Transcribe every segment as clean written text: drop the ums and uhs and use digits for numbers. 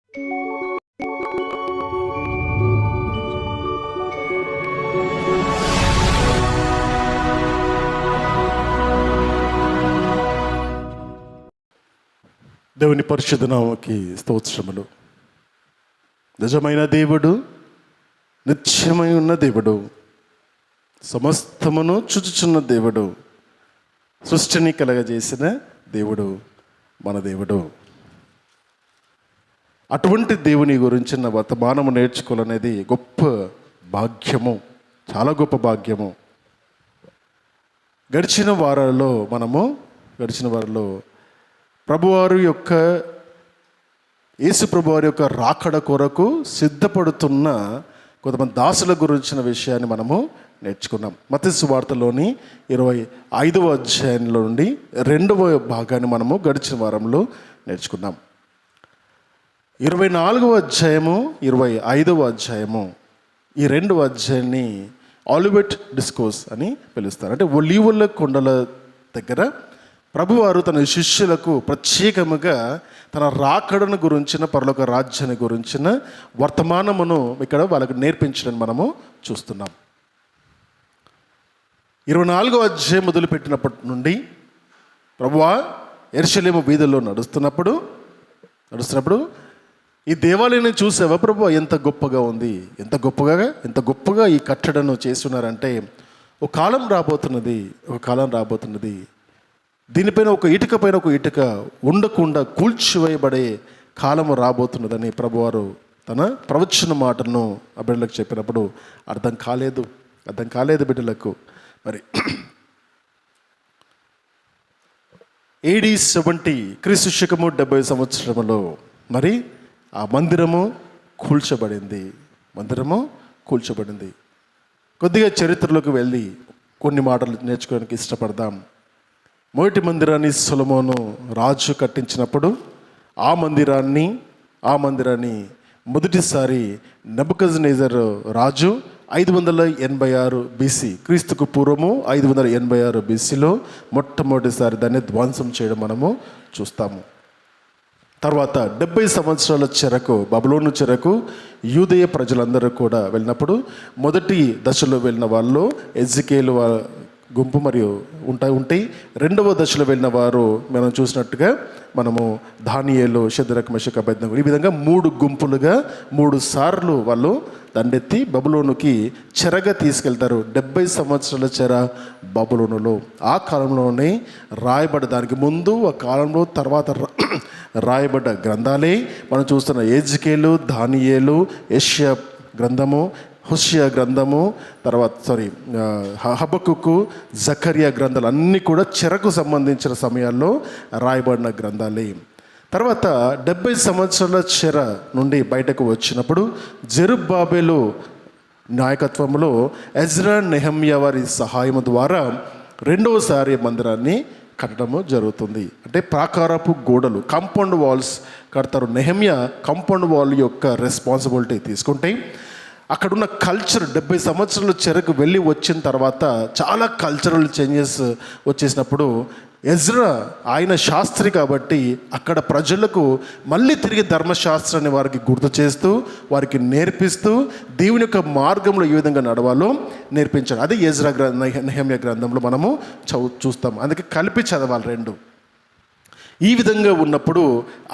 దేవుని పరిశుద్ధ నామముకి స్తోత్రములు. నిజమైన దేవుడు, నిత్యమై ఉన్న దేవుడు, సమస్తమును చూచుచున్న దేవుడు, సృష్టిని కలగజేసిన దేవుడు మన దేవుడు. అటువంటి దేవుని గురించిన వర్తమానము నేర్చుకోవాలనేది గొప్ప భాగ్యము, చాలా గొప్ప భాగ్యము. గడిచిన వారాల్లో ప్రభువారు యొక్క యేసు ప్రభువారి యొక్క రాకడ కొరకు సిద్ధపడుతున్న కొంతమంది దాసుల గురించిన విషయాన్ని మనము నేర్చుకున్నాం. మత్తయి సువార్తలోని 25వ అధ్యాయంలో నుండి 2వ భాగాన్ని మనము గడిచిన వారంలో నేర్చుకున్నాం. 24వ అధ్యాయము 25వ అధ్యాయము ఈ 2వ అధ్యాయాన్ని ఆలివెట్ డిస్కోర్స్ అని పిలుస్తారు. అంటే ఒలీవల కొండల దగ్గర ప్రభువారు తన శిష్యులకు ప్రత్యేకముగా తన రాకడను గురించిన, పరలోక రాజ్యాన్ని గురించిన వర్తమానమును ఇక్కడ వాళ్ళకు నేర్పించడం మనము చూస్తున్నాం. 24వ అధ్యాయం మొదలుపెట్టినప్పటి నుండి ప్రభువా యెరూషలేము వీధుల్లో నడుస్తున్నప్పుడు ఈ దేవాలయాన్ని చూసావా ప్రభువా, ఎంత గొప్పగా ఉంది, ఎంత గొప్పగా ఈ కట్టడను చేస్తున్నారంటే ఒక కాలం రాబోతున్నది దీనిపైన ఒక ఇటుక పైన ఒక ఇటుక ఉండకుండా కూల్చివేయబడే కాలము రాబోతున్నదని ప్రభువారు తన ప్రవచన మాటలను ఆ బిడ్డలకు చెప్పినప్పుడు అర్థం కాలేదు బిడ్డలకు. మరి AD 70 క్రీస్తు శకము 70 సంవత్సరములో మరి ఆ మందిరము కూల్చబడింది. కొద్దిగా చరిత్రలోకి వెళ్ళి కొన్ని మాటలు నేర్చుకోవడానికి ఇష్టపడదాం. మొదటి మందిరాన్ని సొలొమోను రాజు కట్టించినప్పుడు ఆ మందిరాన్ని మొదటిసారి నెబుకద్నెజర్ రాజు 586 BC, క్రీస్తుకు పూర్వము 586 BCలో మొట్టమొదటిసారి దాన్ని ధ్వంసం చేయడం మనము చూస్తాము. తర్వాత 70 సంవత్సరాల చెరకు, బబులోను చెరకు యూదయ ప్రజలందరూ కూడా వెళ్ళినప్పుడు మొదటి దశలో వెళ్ళిన వాళ్ళు ఎజ్కేలు గుంపు మరియు ఉంటాయి. 2వ దశలో వెళ్ళిన వారు మనం చూసినట్టుగా మనము దానియేలు, షద్రక్, మెషక్, అబేద్నెగో, ఈ విధంగా 3 గుంపులుగా 3 సార్లు వాళ్ళు దండెత్తి బబులోనుకి చెరగా తీసుకెళ్తారు. 70 సంవత్సరాల చెర బబులోనులో. ఆ కాలంలోనే రాయబడ్డ, దానికి ముందు ఆ కాలంలో తర్వాత రాయబడ్డ గ్రంథాలే మనం చూస్తున్న ఎజ్కేలు, దానియేలు, యెషయా గ్రంథము, హోషేయ గ్రంథము, హబక్కుకు, జకరియా గ్రంథాలు అన్నీ కూడా చెరకు సంబంధించిన సమయాల్లో రాయబడిన గ్రంథాలే. తర్వాత 70 సంవత్సరాల చెర నుండి బయటకు వచ్చినప్పుడు జెరుబ్బాబెలు నాయకత్వంలో ఎజ్రా, నెహెమ్యా వారి సహాయం ద్వారా 2వసారి మందిరాన్ని కట్టడము జరుగుతుంది. అంటే ప్రాకారపు గోడలు, కాంపౌండ్ వాల్స్ కడతారు. నెహెమ్యా కాంపౌండ్ వాల్ యొక్క రెస్పాన్సిబిలిటీ తీసుకుంటే అక్కడున్న కల్చర్ 70 సంవత్సరాల చెరకు వెళ్ళి వచ్చిన తర్వాత చాలా కల్చరల్ చేంజెస్ వచ్చేసినప్పుడు ఎజ్రా ఆయన శాస్త్రి కాబట్టి అక్కడ ప్రజలకు మళ్ళీ తిరిగి ధర్మశాస్త్రాన్ని వారికి గుర్తు చేస్తూ, వారికి నేర్పిస్తూ, దేవుని యొక్క మార్గంలో ఏ విధంగా నడవాలో నేర్పించాడు. అది ఎజ్రా నెహెమ్యా గ్రంథంలో మనము చూస్తాం. అందుకే కలిపి చదవాలి 2. ఈ విధంగా ఉన్నప్పుడు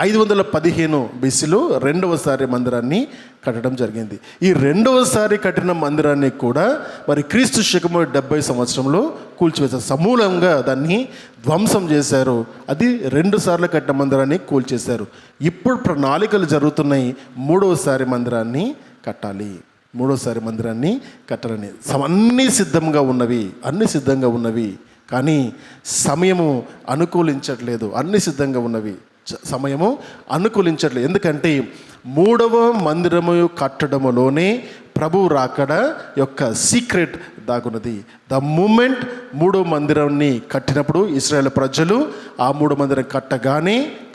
515 BCలో 2వసారి మందిరాన్ని కట్టడం జరిగింది. ఈ 2వసారి కట్టిన మందిరాన్ని కూడా మరి క్రీస్తు శకము 70 సంవత్సరంలో కూల్చివేశారు. సమూలంగా దాన్ని ధ్వంసం చేశారు. అది 2 సార్లు కట్టిన మందిరాన్ని కూల్చేశారు. ఇప్పుడు ప్రణాళికలు జరుగుతున్నాయి, 3వసారి మందిరాన్ని కట్టాలని. అన్నీ సిద్ధంగా ఉన్నవి కానీ సమయము అనుకూలించట్లేదు. ఎందుకంటే 3వ మందిరము కట్టడములోనే ప్రభు రాకడ యొక్క సీక్రెట్ దాగున్నది. ద మూమెంట్ 3వ మందిరాన్ని కట్టినప్పుడు ఇశ్రాయేల్ ప్రజలు ఆ 3వ మందిరం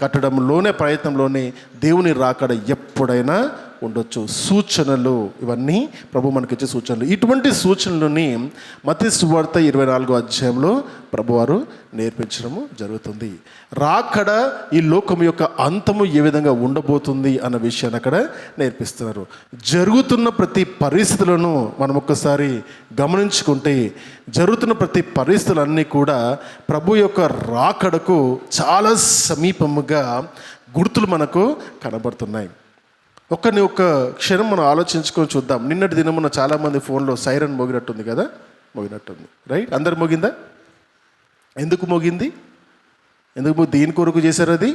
కట్టడంలోనే ప్రయత్నంలోనే దేవుని రాకడ ఎప్పుడైనా ఉండొచ్చు. సూచనలు, ఇవన్నీ ప్రభు మనకిచ్చే సూచనలు. ఇటువంటి సూచనలని మత్తయి సువార్త 24వ అధ్యాయంలో ప్రభువారు నేర్పించడము జరుగుతుంది. రాకడ, ఈ లోకం యొక్క అంతము ఏ విధంగా ఉండబోతుంది అన్న విషయాన్ని అక్కడ నేర్పిస్తున్నారు. జరుగుతున్న ప్రతి పరిస్థితులను మనం ఒక్కసారి గమనించుకుంటే, జరుగుతున్న ప్రతి పరిస్థితులన్నీ కూడా ప్రభు యొక్క రాకడకు చాలా సమీపముగా గుర్తులు మనకు కనబడుతున్నాయి. ఒక క్షణం మనం ఆలోచించుకొని చూద్దాం. నిన్నటి దినమున చాలామంది ఫోన్లో సైరన్ మోగినట్టుంది కదా, మోగినట్టుంది, రైట్? అందరు మోగిందా? ఎందుకు మోగింది? ఎందుకు, దేని కొరకు చేశారు అది?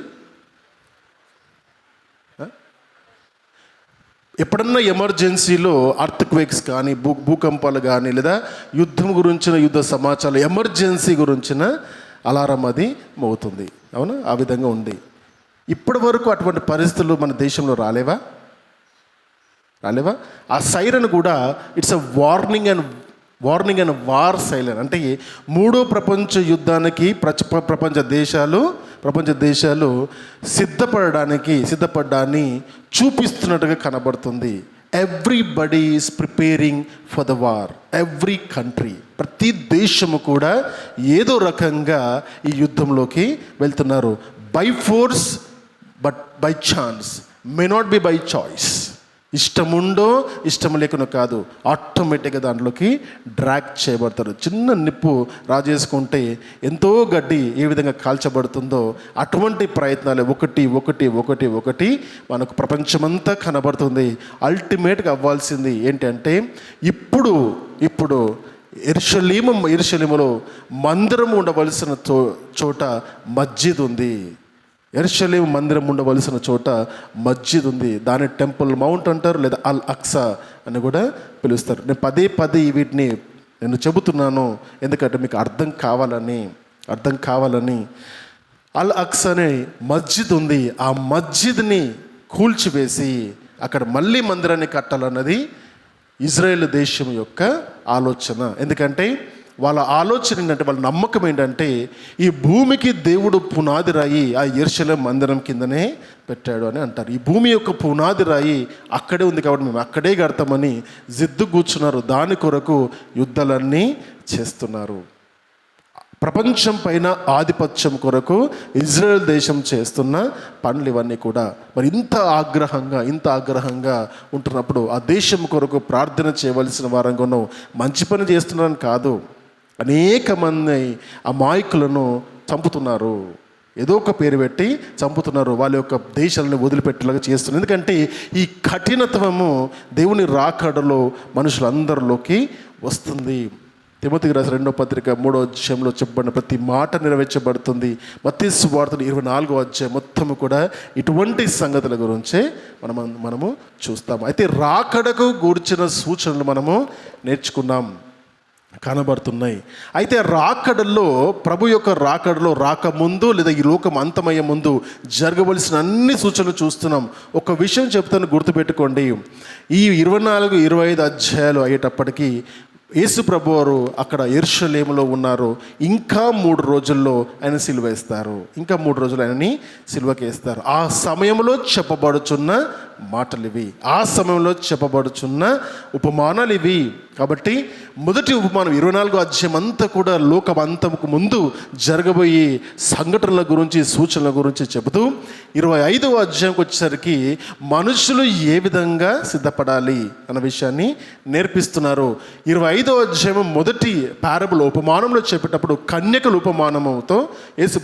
ఎప్పుడన్నా ఎమర్జెన్సీలో అర్త్క్వేక్స్ కానీ, భూకంపాలు కానీ, లేదా యుద్ధం గురించిన యుద్ధ సమాచారం, ఎమర్జెన్సీ గురించిన అలారం అది మోగుతుంది. అవునా? ఆ విధంగా ఉంది. ఇప్పటి వరకు అటువంటి పరిస్థితులు మన దేశంలో రాలేవా? ఆ సైరన్ కూడా it's a warning and war siren. అంటే మూడో ప్రపంచ యుద్ధానికి ప్రపంచ దేశాలు సిద్ధపడ్డాన్ని చూపిస్తున్నట్టుగా కనబడుతుంది. Everybody is preparing for the war. Every country, ప్రతి దేశము కూడా ఏదో రకంగా ఈ యుద్ధంలోకి వెళ్తున్నారు. By force but by chance, may not be by choice. ఇష్టముండో ఇష్టం లేకునో కాదు, ఆటోమేటిక్గా దాంట్లోకి డ్రాగ్ చేయబడతారు. చిన్న నిప్పు రాజేసుకుంటే ఎంతో గడ్డి ఏ విధంగా కాల్చబడుతుందో అటువంటి ప్రయత్నాలు ఒకటి మనకు ప్రపంచమంతా కనబడుతుంది. అల్టిమేట్గా అవ్వాల్సింది ఏంటంటే, ఇప్పుడు యెరూషలేములో మందిరం ఉండవలసిన చోట మస్జిద్ ఉంది. యెరూషలేము మందిరం ఉండవలసిన చోట మస్జిద్ ఉంది. దాని టెంపుల్ మౌంట్ అంటారు, లేదా అల్ అక్సా అని కూడా పిలుస్తారు. నేను పదే వీటిని నేను చెబుతున్నాను ఎందుకంటే మీకు అర్థం కావాలని. అల్ అక్సా అనే మస్జిద్ ఉంది. ఆ మస్జిద్ని కూల్చివేసి అక్కడ మళ్ళీ మందిరాన్ని కట్టాలన్నది ఇజ్రాయేల్ దేశం యొక్క ఆలోచన. ఎందుకంటే వాళ్ళ ఆలోచన ఏంటంటే, వాళ్ళ నమ్మకం ఏంటంటే, ఈ భూమికి దేవుడు పునాది రాయి ఆ యెరూషలేము మందిరం కిందనే పెట్టాడు అని అంటారు. ఈ భూమి యొక్క పునాది రాయి అక్కడే ఉంది కాబట్టి మేము అక్కడే కడతామని జిద్దు కూర్చున్నారు. దాని కొరకు యుద్ధాలన్నీ చేస్తున్నారు. ప్రపంచం పైన ఆధిపత్యం కొరకు ఇజ్రాయెల్ దేశం చేస్తున్న పనులు ఇవన్నీ కూడా మరి ఇంత ఆగ్రహంగా ఉంటున్నప్పుడు ఆ దేశం కొరకు ప్రార్థన చేయవలసిన వారంగానూ మంచి పని చేస్తున్నారని కాదు, అనేక మంది అమాయకులను చంపుతున్నారు. ఏదో ఒక పేరు పెట్టి చంపుతున్నారు. వాళ్ళ యొక్క దేశాలను వదిలిపెట్టేలాగా చేస్తున్నారు. ఎందుకంటే ఈ కఠినత్వము దేవుని రాకడలో మనుషులందరిలోకి వస్తుంది. తిమోతికి రాసిన 2వ పత్రిక 3వ అధ్యాయంలో చెప్పబడిన ప్రతి మాట నెరవేర్చబడుతుంది. మత్తయి సువార్త 24వ అధ్యాయం మొత్తము కూడా ఇటువంటి సంగతుల గురించే మనము చూస్తాము. అయితే రాకడకు గూర్చిన సూచనలు మనము నేర్చుకున్నాం, కనబడుతున్నాయి. అయితే రాకడలో, ప్రభు యొక్క రాకడలో రాకముందు లేదా ఈ లోకం అంతమయ్యే ముందు జరగవలసిన అన్ని సూచనలు చూస్తున్నాం. ఒక విషయం చెప్తాను, గుర్తుపెట్టుకోండి. ఈ 24, 25 అధ్యాయాలు అయ్యేటప్పటికీ యేసు ప్రభువారు అక్కడ యెరూషలేములో ఉన్నారు. ఇంకా 3 రోజుల్లో ఆయన సిలువేస్తారు. ఇంకా 3 రోజులు ఆయనని సిలువకేస్తారు. ఆ సమయంలో చెప్పబడుచున్న మాటలు ఇవి, ఆ సమయంలో చెప్పబడుచున్న ఉపమానాలు ఇవి. కాబట్టి మొదటి ఉపమానం 24వ అధ్యాయం అంతా కూడా లోకం అంతకు ముందు జరగబోయే సంఘటనల గురించి, సూచనల గురించి చెబుతూ 25వ అధ్యాయంకి వచ్చేసరికి మనుషులు ఏ విధంగా సిద్ధపడాలి అన్న విషయాన్ని నేర్పిస్తున్నారు. 25వ అధ్యాయం మొదటి పారబుల్ ఉపమానంలో చెప్పేటప్పుడు కన్యకల ఉపమానముతో యేసు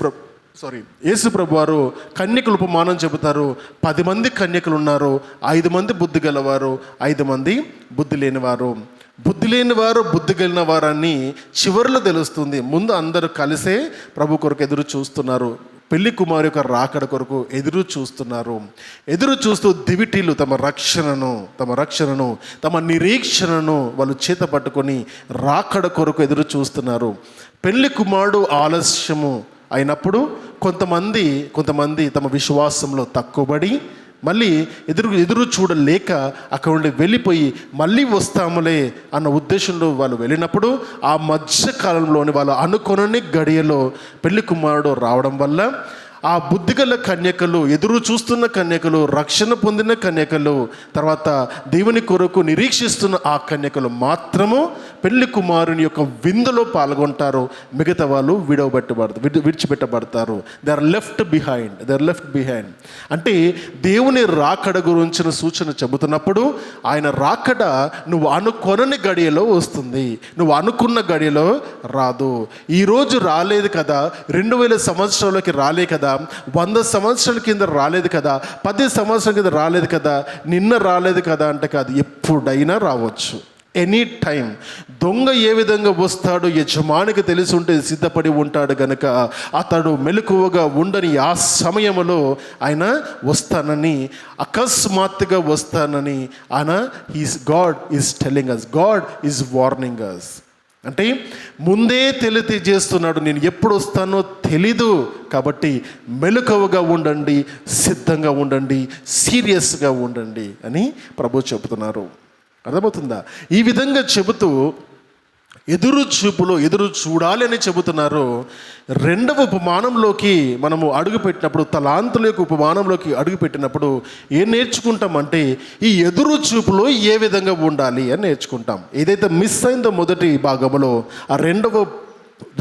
ప్రభు వారు కన్యకల ఉపమానం చెబుతారు. 10 మంది కన్యకలు ఉన్నారు. 5 మంది బుద్ధి గలవారు, 5 మంది బుద్ధి లేనివారు. బుద్ధి కలిగిన వారని చివరిలో తెలుస్తుంది. ముందు అందరూ కలిసే ప్రభు కొరకు ఎదురు చూస్తున్నారు. పెళ్లి కుమారు యొక్క రాకడ కొరకు ఎదురు చూస్తూ దివిటీలు తమ రక్షణను తమ నిరీక్షణను వాళ్ళు చేత పట్టుకొని రాకడ కొరకు ఎదురు చూస్తున్నారు. పెళ్లి కుమారుడు ఆలస్యము అయినప్పుడు కొంతమంది తమ విశ్వాసంలో తక్కువబడి మళ్ళీ ఎదురు చూడలేక అక్కడ నుండి వెళ్ళిపోయి మళ్ళీ వస్తాములే అన్న ఉద్దేశంలో వాళ్ళు వెళ్ళినప్పుడు ఆ మధ్య కాలంలోని వాళ్ళు అనుకొనని గడియలో పెళ్లి కుమారుడు రావడం వల్ల ఆ బుద్ధిగల కన్యకలు, ఎదురు చూస్తున్న కన్యకలు, రక్షణ పొందిన కన్యకలు, తర్వాత దేవుని కొరకు నిరీక్షిస్తున్న ఆ కన్యకలు మాత్రము పెళ్లి కుమారుని యొక్క విందులో పాల్గొంటారు. మిగతా వాళ్ళు విడిచిపెట్టబడతారు. They are left behind. అంటే దేవుని రాకడ గురించిన సూచన చెబుతున్నప్పుడు ఆయన రాకడ నువ్వు అనుకొనని గడియలో వస్తుంది, నువ్వు అనుకున్న గడియలో రాదు. ఈరోజు రాలేదు కదా, 2000 సంవత్సరాలకి రాలే కదా, 100 సంవత్సరాల కింద రాలేదు కదా, 10 సంవత్సరాల కింద రాలేదు కదా, నిన్న రాలేదు కదా అంటే కాదు, ఎప్పుడైనా రావచ్చు, ఎనీ టైం. దొంగ ఏ విధంగా వస్తాడో యజమానికి తెలిసి ఉంటే సిద్ధపడి ఉంటాడు గనుక అతడు మెలకువగా ఉండని ఆ సమయంలో ఆయన వస్తానని, అకస్మాత్తుగా వస్తానని ఆయన God is telling us, God is warning us. అంటే ముందే తెలియజేస్తున్నాడు, నేను ఎప్పుడు వస్తానో తెలీదు, కాబట్టి మెలకువగా ఉండండి, సిద్ధంగా ఉండండి, సీరియస్గా ఉండండి అని ప్రభు చెబుతున్నారు. అర్థమవుతుందా? ఈ విధంగా చెబుతూ ఎదురు చూడాలి అని చెబుతున్నారు. రెండవ ఉపమానంలోకి మనము అడుగుపెట్టినప్పుడు, తలాంతుల యొక్క ఉపమానంలోకి అడుగుపెట్టినప్పుడు ఏం నేర్చుకుంటామంటే ఈ ఎదురు చూపులో ఏ విధంగా ఉండాలి అని నేర్చుకుంటాం. ఏదైతే మిస్ అయిందో మొదటి భాగంలో, ఆ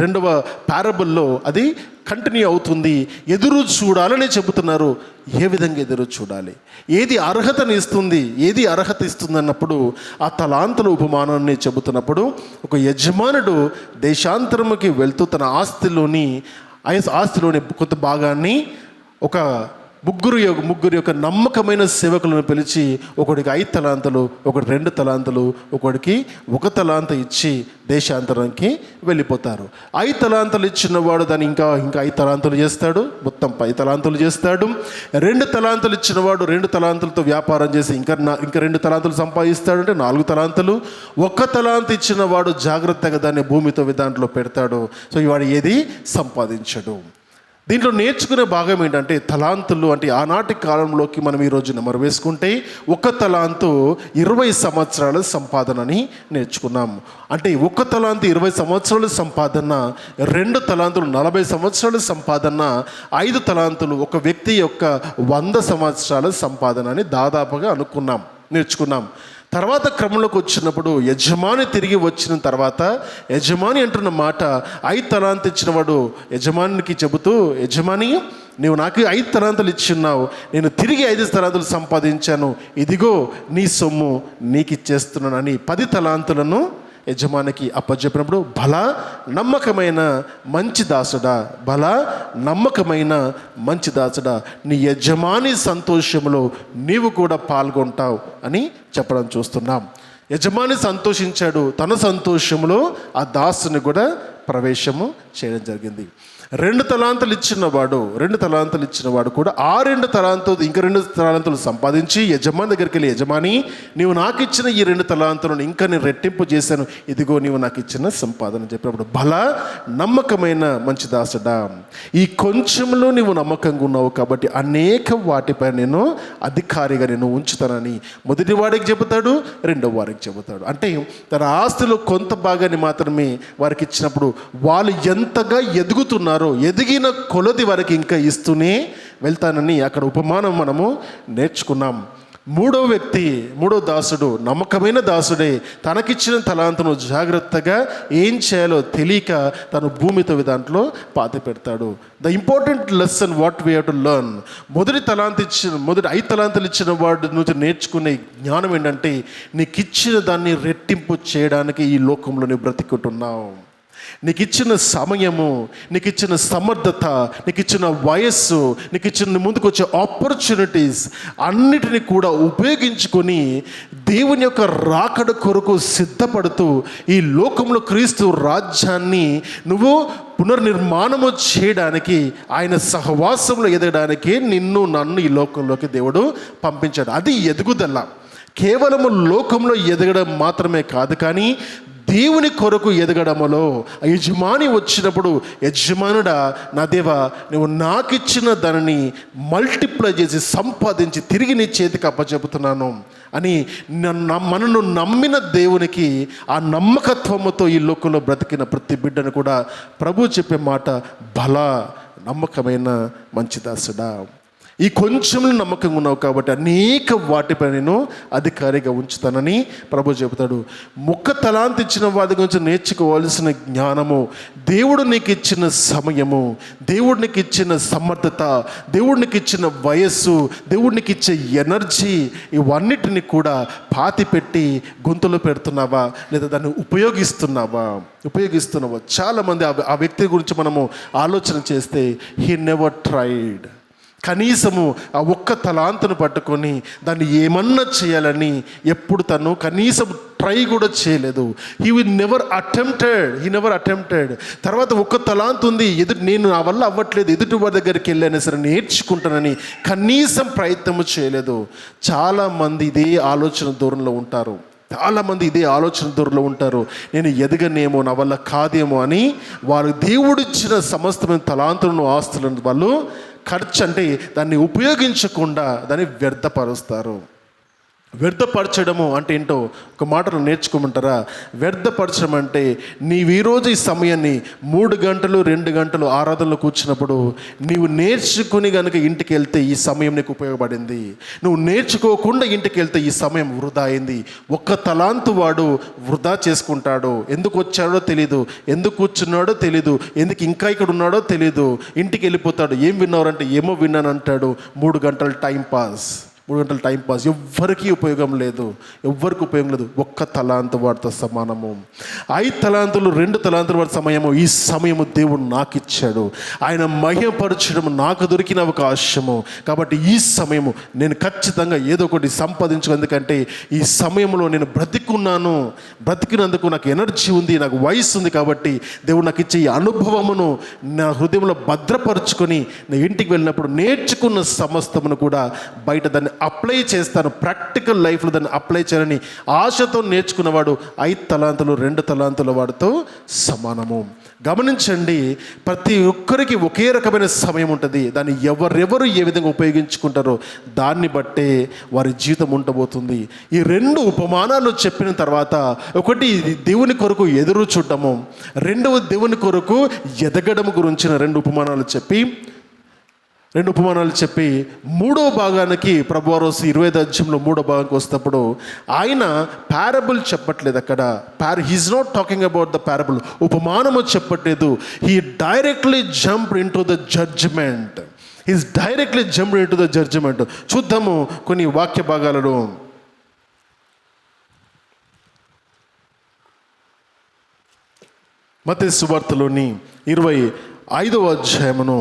రెండవ పారబుల్లో అది కంటిన్యూ అవుతుంది. ఎదురు చూడాలని చెబుతున్నారు. ఏ విధంగా ఎదురు చూడాలి, ఏది అర్హతని ఇస్తుంది, ఏది అర్హత ఇస్తుంది అన్నప్పుడు ఆ తలాంతుల ఉపమానాన్ని చెబుతున్నప్పుడు, ఒక యజమానుడు దేశాంతరముకి వెళ్తూ తన ఆస్తిలోని కొంత భాగాన్ని ఒక ముగ్గురు యొక్క నమ్మకమైన సేవకులను పిలిచి, ఒకడికి 5 తలాంతులు, ఒకటి 2 తలాంతులు, ఒకడికి 1 తలాంత ఇచ్చి దేశాంతరానికి వెళ్ళిపోతారు. 5 తలాంతులు ఇచ్చిన వాడు దాన్ని ఇంకా 5 తలాంతులు చేస్తాడు, మొత్తం 10 తలాంతులు చేస్తాడు. 2 తలాంతులు ఇచ్చిన వాడు 2 తలాంతులతో వ్యాపారం చేసి ఇంకా 2 తలాంతులు సంపాదిస్తాడు, అంటే 4 తలాంతులు. 1 తలాంత ఇచ్చిన వాడు జాగ్రత్తగా దాన్ని భూమితో దాంట్లో పెడతాడు. సో వాడు ఏది సంపాదించడు. దీంట్లో నేర్చుకునే భాగం ఏంటంటే, తలాంతులు అంటే ఆనాటి కాలంలోకి మనం ఈరోజు నెమరు వేసుకుంటే 1 తలాంతు 20 సంవత్సరాల సంపాదనని నేర్చుకున్నాం. అంటే 1 తలాంతు 20 సంవత్సరాల సంపాదన, 2 తలాంతులు 40 సంవత్సరాల సంపాదన, 5 తలాంతులు ఒక వ్యక్తి యొక్క 100 సంవత్సరాల సంపాదన అని దాదాపుగా నేర్చుకున్నాం. తర్వాత క్రమంలోకి వచ్చినప్పుడు యజమాని తిరిగి వచ్చిన తర్వాత యజమాని అంటున్న మాట, 5 తలాంతు ఇచ్చిన వాడు యజమానికి చెబుతూ, యజమాని నీవు నాకు 5 తలాంతులు ఇచ్చున్నావు, నేను తిరిగి 5 తలాంతులు సంపాదించాను, ఇదిగో నీ సొమ్ము నీకు ఇచ్చేస్తున్నాను అని 10 తలాంతులను యజమానికి అప్పచెప్పినప్పుడు, భలా నమ్మకమైన మంచి దాసుడా, నీ యజమాని సంతోషంలో నీవు కూడా పాల్గొంటావు అని చెప్పడం చూస్తున్నాం. యజమాని సంతోషించాడు, తన సంతోషంలో ఆ దాసుని కూడా ప్రవేశము చేయడం జరిగింది. 2 తలాంతులు ఇచ్చిన వాడు కూడా ఆ 2 తలాంతులు ఇంకా 2 తలాంతులు సంపాదించి యజమాని దగ్గరికి వెళ్ళి, యజమాని నీవు నాకు ఇచ్చిన ఈ 2 తలాంతులను ఇంకా నేను రెట్టింపు చేశాను, ఇదిగో నీవు నాకు ఇచ్చిన సంపాదన చెప్పినప్పుడు, భలా నమ్మకమైన మంచి దాసుడా, ఈ కొంచెంలో నీవు నమ్మకంగా ఉన్నావు కాబట్టి అనేక వాటిపై నేను అధికారిగా నేను ఉంచుతానని మొదటి వాడికి చెబుతాడు, రెండవ వారికి చెబుతాడు. అంటే తన ఆస్తిలో కొంత భాగాన్ని మాత్రమే వారికి ఇచ్చినప్పుడు వాళ్ళు ఎంతగా ఎదుగుతున్నారు, ఎదిగిన కొలది వారికి ఇంకా ఇస్తూనే వెళ్తానని అక్కడ ఉపమానం మనము నేర్చుకున్నాం. మూడో దాసుడు నమ్మకమైన దాసుడే, తనకిచ్చిన తలాంతును జాగ్రత్తగా ఏం చేయాలో తెలియక తను భూమితో దాంట్లో పాతి పెడతాడు. The important lesson what we have to learn, మొదటి 5 తలాంతులు ఇచ్చిన వాడి నుంచి నేర్చుకునే జ్ఞానం ఏంటంటే, నీకు ఇచ్చిన దాన్ని రెట్టింపు చేయడానికి ఈ లోకంలో నువ్వు బ్రతికుంటున్నావు. నీకు ఇచ్చిన సమయము, నీకు ఇచ్చిన సమర్థత, నీకు ఇచ్చిన వయస్సు, నీకు ఇచ్చిన ముందుకు వచ్చే ఆపర్చునిటీస్ అన్నిటినీ కూడా ఉపయోగించుకొని దేవుని యొక్క రాకడ కొరకు సిద్ధపడుతూ ఈ లోకంలో క్రీస్తు రాజ్యాన్ని నువ్వు పునర్నిర్మాణము చేయడానికి, ఆయన సహవాసంలో ఎదగడానికి నన్ను ఈ లోకంలోకి దేవుడు పంపించాడు. అది ఎదుగుదల. కేవలము లోకంలో ఎదగడం మాత్రమే కాదు, కానీ దేవుని కొరకు ఎదగడములో యజమాని వచ్చినప్పుడు, యజమానుడా నా దేవా నువ్వు నాకు ఇచ్చిన దానిని మల్టిప్లై చేసి సంపాదించి తిరిగి నీ చేతికి అప్పచెబుతున్నాను అని మనను నమ్మిన దేవునికి ఆ నమ్మకత్వముతో ఈ లోకంలో బ్రతికిన ప్రతి బిడ్డను కూడా ప్రభు చెప్పే మాట, భలా నమ్మకమైన మంచి దాసుడా, ఈ కొంచెంలో నమ్మకంగా ఉన్నావు కాబట్టి అనేక వాటిపై నేను అధికారిగా ఉంచుతానని ప్రభు చెబుతాడు. ముక్క తలాంతి ఇచ్చిన వారి గురించి నేర్చుకోవాల్సిన జ్ఞానము, దేవుడు నీకు ఇచ్చిన సమయము, దేవుడు నీకు ఇచ్చిన సమర్థత, దేవుడు నీకు ఇచ్చిన వయస్సు, దేవుడు నీకు ఇచ్చే ఎనర్జీ, ఇవన్నిటిని కూడా పాతి పెట్టి గొంతులో పెడుతున్నావా లేదా దాన్ని ఉపయోగిస్తున్నావా? చాలామంది ఆ వ్యక్తి గురించి మనము ఆలోచన చేస్తే హీ నెవర్ ట్రైడ్. కనీసము ఆ ఒక్క తలాంతును పట్టుకొని దాన్ని ఏమన్నా చేయాలని ఎప్పుడు తను కనీసం ట్రై కూడా చేయలేదు. He never attempted. తర్వాత ఒక్క తలాంతు ఉంది, నేను నా వల్ల అవ్వట్లేదు, ఎదుటి వారి దగ్గరికి వెళ్ళైనా సరే నేర్చుకుంటానని కనీసం ప్రయత్నము చేయలేదు. చాలామంది ఇదే ఆలోచన ధోరణిలో ఉంటారు. నేను ఎదగనేమో, నా వల్ల కాదేమో అని వారు దేవుడిచ్చిన సమస్తమైన తలాంతులను, ఆస్తులను వాళ్ళు ఖర్చు అంటే దాన్ని ఉపయోగించకుండా దాన్ని వ్యర్థపరచడము అంటే ఏంటో ఒక మాటను నేర్చుకోమంటారా? వ్యర్థపరచడం అంటే నీవు ఈరోజు ఈ సమయాన్ని 3 గంటలు 2 గంటలు ఆరాధనలో కూర్చున్నప్పుడు నీవు నేర్చుకుని కనుక ఇంటికి వెళ్తే ఈ సమయం నీకు ఉపయోగపడింది. నువ్వు నేర్చుకోకుండా ఇంటికి వెళ్తే ఈ సమయం వృధా అయింది. ఒక్క తలాంతు వాడు వృధా చేసుకుంటాడు. ఎందుకు వచ్చాడో తెలీదు, ఎందుకు కూర్చున్నాడో తెలీదు, ఎందుకు ఇంకా ఇక్కడ ఉన్నాడో తెలీదు. ఇంటికి వెళ్ళిపోతాడు. ఏం విన్నారంటే ఏమో విన్నాను అంటాడు. 3 గంటలు టైం పాస్. ఎవ్వరికి ఉపయోగం లేదు. ఒక్క తలాంతు వాడితో సమానము. 5 తలాంతులు 2 తలాంతుల వాడి సమయము. ఈ సమయము దేవుడు నాకు ఇచ్చాడు. ఆయన మహిమపరచడం నాకు దొరికిన అవకాశము. కాబట్టి ఈ సమయము నేను ఖచ్చితంగా ఏదో ఒకటి సంపాదించు. ఎందుకంటే ఈ సమయంలో నేను బ్రతికినందుకు నాకు ఎనర్జీ ఉంది, నాకు వయసు ఉంది. కాబట్టి దేవుడు నాకు ఇచ్చే ఈ అనుభవమును నా హృదయంలో భద్రపరుచుకొని నేను ఇంటికి వెళ్ళినప్పుడు నేర్చుకున్న సమస్తమును కూడా బయట దాన్ని అప్లై చేస్తాను. ప్రాక్టికల్ లైఫ్లో దాన్ని అప్లై చేయాలని ఆశతో నేర్చుకున్నవాడు 5 తలాంతులు 2 తలాంతుల వాడితో సమానము. గమనించండి, ప్రతి ఒక్కరికి ఒకే రకమైన సమయం ఉంటుంది. దాన్ని ఎవరెవరు ఏ విధంగా ఉపయోగించుకుంటారో దాన్ని బట్టే వారి జీవితం ఉండబోతుంది. ఈ 2 ఉపమానాలు చెప్పిన తర్వాత, ఒకటి దేవుని కొరకు ఎదురు చూడటము, 2వ దేవుని కొరకు ఎదగడం గురించిన 2 ఉపమానాలు చెప్పి 3వ భాగానికి ప్రభువారు 25వ అధ్యాయంలో 3వ భాగానికి వస్తప్పుడు ఆయన పారబుల్ చెప్పట్లేదు. అక్కడ he's not talking about the parable, ఉపమానము చెప్పట్లేదు. He directly jumped into the judgement. చూద్దాము కొన్ని వాక్య భాగాలను. మత్తయి సువార్తలోని 25వ అధ్యాయమును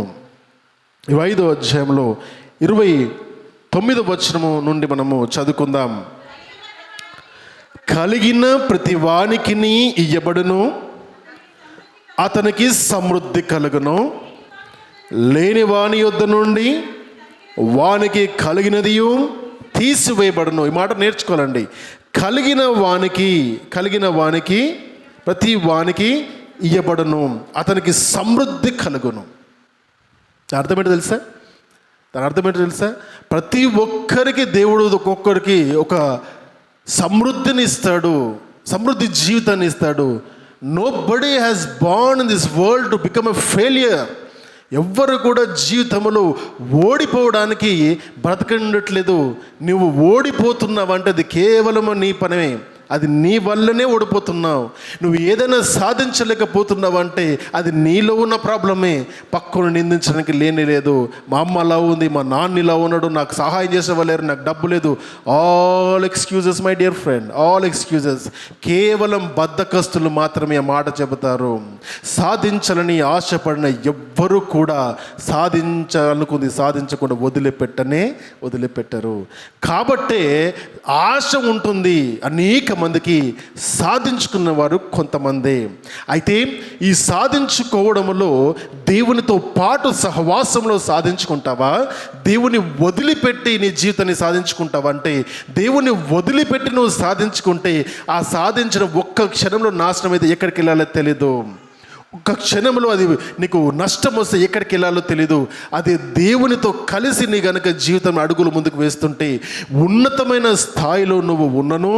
25వ అధ్యాయంలో 29వ వచనము నుండి మనము చదువుకుందాం. కలిగిన ప్రతి వానికిని ఇయ్యబడును, అతనికి సమృద్ధి కలుగును. లేని వాని యొద్ద నుండి వానికి కలిగినదియు తీసివేయబడును. ఈ మాట నేర్చుకోవాలండి. కలిగిన వానికి ప్రతి వానికి ఇయ్యబడును, అతనికి సమృద్ధి కలుగును. దాని అర్థం ఏంటో తెలుసా? ప్రతి ఒక్కరికి దేవుడు ఒక్కొక్కరికి ఒక సమృద్ధిని ఇస్తాడు, సమృద్ధి జీవితాన్ని ఇస్తాడు. Nobody has born in this world to become a failure. ఎవ్వరు కూడా జీవితంలో ఓడిపోవడానికి బ్రతకండట్లేదు. నువ్వు ఓడిపోతున్నావంటే అది కేవలము నీ పనే, అది నీ వల్లనే ఓడిపోతున్నావు. నువ్వు ఏదైనా సాధించలేకపోతున్నావు అంటే అది నీలో ఉన్న ప్రాబ్లమే. పక్కను నిందించడానికి లేని లేదు. మా అమ్మ అలా ఉంది, మా నాన్న ఇలా ఉన్నాడు, నాకు సహాయం చేసేవాళ్ళేరు, నాకు డబ్బు లేదు. All excuses my dear friend, all excuses. కేవలం బద్ధకస్తులు మాత్రమే ఆ మాట చెబుతారు. సాధించాలని ఆశపడిన ఎవ్వరూ కూడా సాధించాలనుకుంది సాధించకుండా వదిలిపెట్టరు. కాబట్టే ఆశ ఉంటుంది అనేక మందికి, సాధించుకున్న వారు కొంతమంది. అయితే ఈ సాధించుకోవడంలో దేవునితో పాటు సహవాసంలో సాధించుకుంటావా, దేవుని వదిలిపెట్టి నీ జీవితాన్ని సాధించుకుంటావా? అంటే దేవుని వదిలిపెట్టి నువ్వు సాధించుకుంటే ఆ సాధించిన ఒక్క క్షణంలో నాశనం అయితే ఎక్కడికి వెళ్ళాలో తెలీదు. ఒక్క క్షణంలో అది నీకు నష్టం వస్తే ఎక్కడికి వెళ్ళాలో తెలీదు. అది దేవునితో కలిసి నీ గనక జీవితం అడుగులు ముందుకు వేస్తుంటే ఉన్నతమైన స్థాయిలో నువ్వు ఉన్నను,